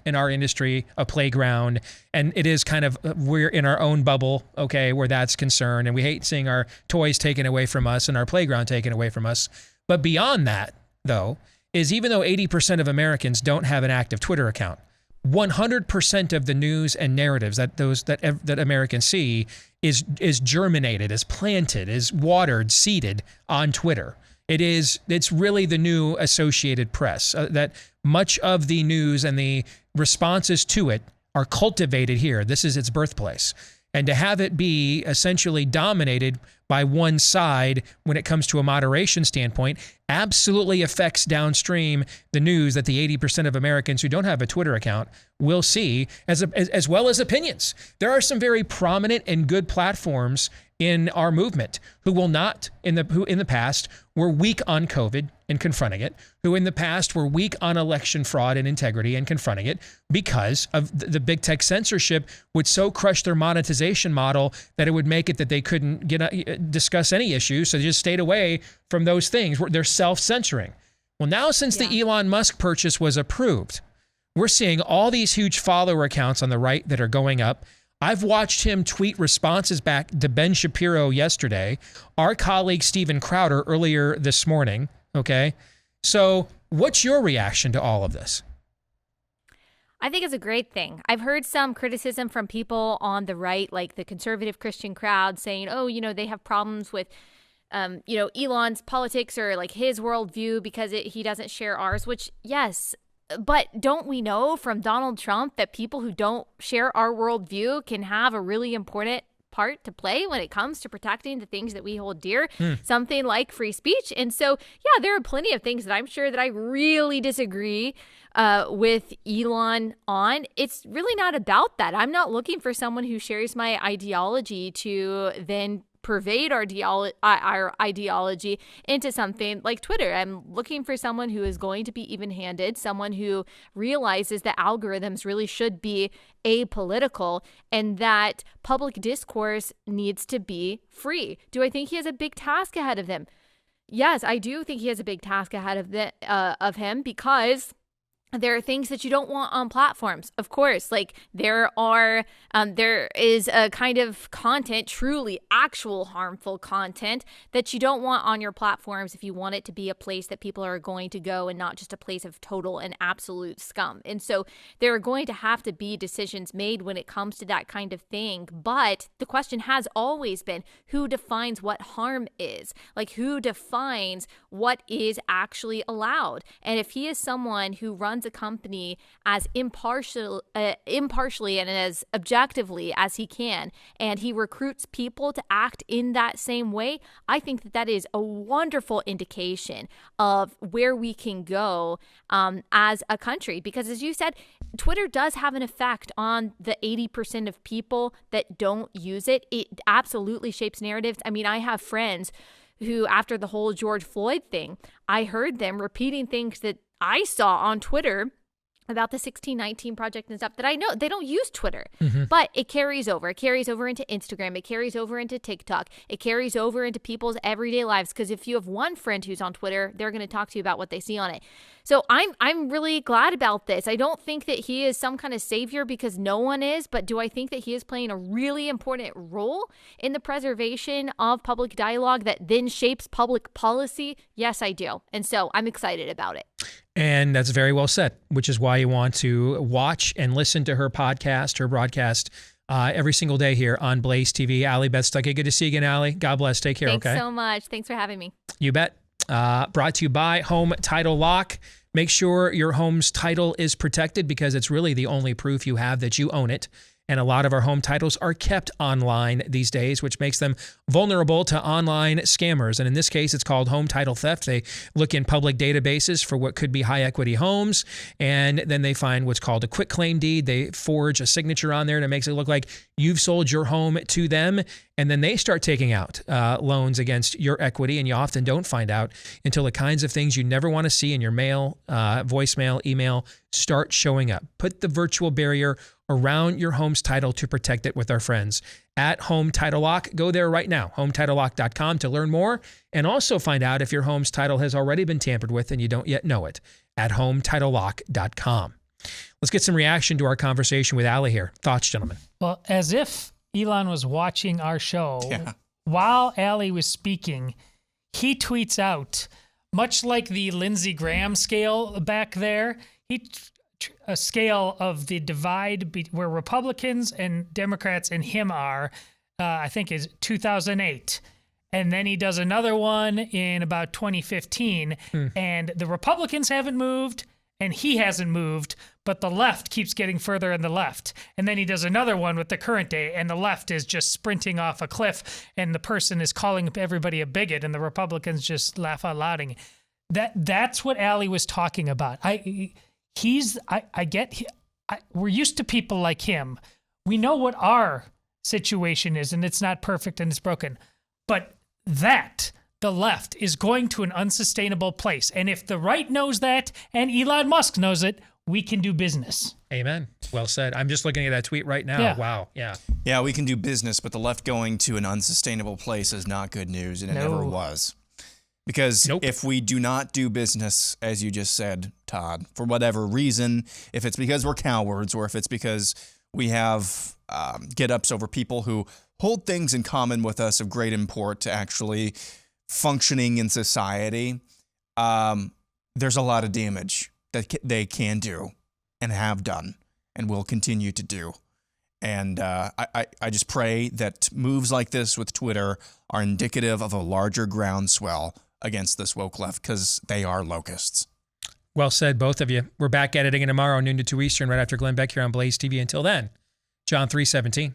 in our industry, a playground. And it is kind of, we're in our own bubble, okay, where that's concerned. And we hate seeing our toys taken away from us and our playground taken away from us. But beyond that, though, is even though 80% of Americans don't have an active Twitter account, 100% of the news and narratives that Americans see is germinated, is planted, is watered, seeded on Twitter. It's really the new Associated Press, that much of the news and the responses to it are cultivated here. This is its birthplace. And to have it be essentially dominated by one side when it comes to a moderation standpoint absolutely affects downstream the news that the 80% of Americans who don't have a Twitter account will see, as well as opinions. There are some very prominent and good platforms in our movement who will not, who in the past were weak on COVID and confronting it, who in the past were weak on election fraud and integrity and confronting it because of the big tech censorship would so crush their monetization model that it would make it that they couldn't discuss any issues. So they just stayed away from those things. They're self-censoring. Well, now since the Elon Musk purchase was approved, we're seeing all these huge follower accounts on the right that are going up. I've watched him tweet responses back to Ben Shapiro yesterday, our colleague Steven Crowder earlier this morning. Okay. So what's your reaction to all of this? I think it's a great thing. I've heard some criticism from people on the right, like the conservative Christian crowd, saying, oh, they have problems with, Elon's politics or like his worldview because he doesn't share ours, which, yes. But don't we know from Donald Trump that people who don't share our worldview can have a really important part to play when it comes to protecting the things that we hold dear, something like free speech? And so, yeah, there are plenty of things that I'm sure that I really disagree with Elon on. It's really not about that. I'm not looking for someone who shares my ideology to then pervade our ideology into something like Twitter. I'm looking for someone who is going to be even-handed, someone who realizes that algorithms really should be apolitical and that public discourse needs to be free. Do I think he has a big task ahead of him? Yes, I do think he has a big task ahead of him, because there are things that you don't want on platforms. Of course, like there is a kind of content, truly actual harmful content, that you don't want on your platforms if you want it to be a place that people are going to go and not just a place of total and absolute scum. And so there are going to have to be decisions made when it comes to that kind of thing. But the question has always been, who defines what harm is? Like, who defines what is actually allowed? And if he is someone who runs a company as impartially and as objectively as he can, and he recruits people to act in that same way, I think that that is a wonderful indication of where we can go as a country. Because as you said, Twitter does have an effect on the 80% of people that don't use it. It absolutely shapes narratives. I mean, I have friends who, after the whole George Floyd thing, I heard them repeating things that I saw on Twitter about the 1619 Project and stuff that I know they don't use Twitter, but it carries over. It carries over into Instagram. It carries over into TikTok. It carries over into people's everyday lives, because if you have one friend who's on Twitter, they're going to talk to you about what they see on it. So I'm really glad about this. I don't think that he is some kind of savior, because no one is, but do I think that he is playing a really important role in the preservation of public dialogue that then shapes public policy? Yes, I do. And so I'm excited about it. And that's very well said, which is why you want to watch and listen to her podcast, her broadcast every single day here on Blaze TV. Allie, Beth, Stuckey, good to see you again, Allie. God bless. Take care, Thanks okay? so much. Thanks for having me. You bet. Brought to you by Home Title Lock. Make sure your home's title is protected, because it's really the only proof you have that you own it. And a lot of our home titles are kept online these days, which makes them vulnerable to online scammers. And in this case, it's called home title theft. They look in public databases for what could be high equity homes, and then they find what's called a quitclaim deed. They forge a signature on there, and it makes it look like you've sold your home to them. And then they start taking out loans against your equity, and you often don't find out until the kinds of things you never want to see in your mail, voicemail, email start showing up. Put the virtual barrier around your home's title to protect it with our friends at Home Title Lock. Go there right now, HometitleLock.com, to learn more, and also find out if your home's title has already been tampered with and you don't yet know it at HometitleLock.com. Let's get some reaction to our conversation with Allie here. Thoughts, gentlemen? Well, as if Elon was watching our show, while Allie was speaking, he tweets out, much like the Lindsey Graham scale back there, a scale of the divide where Republicans and Democrats and him are, I think is 2008. And then he does another one in about 2015. And the Republicans haven't moved and he hasn't moved, but the left keeps getting further in the left. And then he does another one with the current day, and the left is just sprinting off a cliff, and the person is calling everybody a bigot, and the Republicans just laugh out louding. That's what Allie was talking about. We're used to people like him. We know what our situation is, and it's not perfect and it's broken. But the left is going to an unsustainable place. And if the right knows that, and Elon Musk knows it, we can do business. Amen. Well said. I'm just looking at that tweet right now. Yeah. Wow. Yeah. Yeah, we can do business, but the left going to an unsustainable place is not good news, and it never was. Because if we do not do business, as you just said, Todd, for whatever reason, if it's because we're cowards or if it's because we have get-ups over people who hold things in common with us of great import to actually functioning in society, there's a lot of damage that they can do and have done and will continue to do. And I just pray that moves like this with Twitter are indicative of a larger groundswell against this woke left, because they are locusts. Well said, both of you. We're back at it again tomorrow, noon to 2 Eastern, right after Glenn Beck here on Blaze TV. Until then, John 3:17.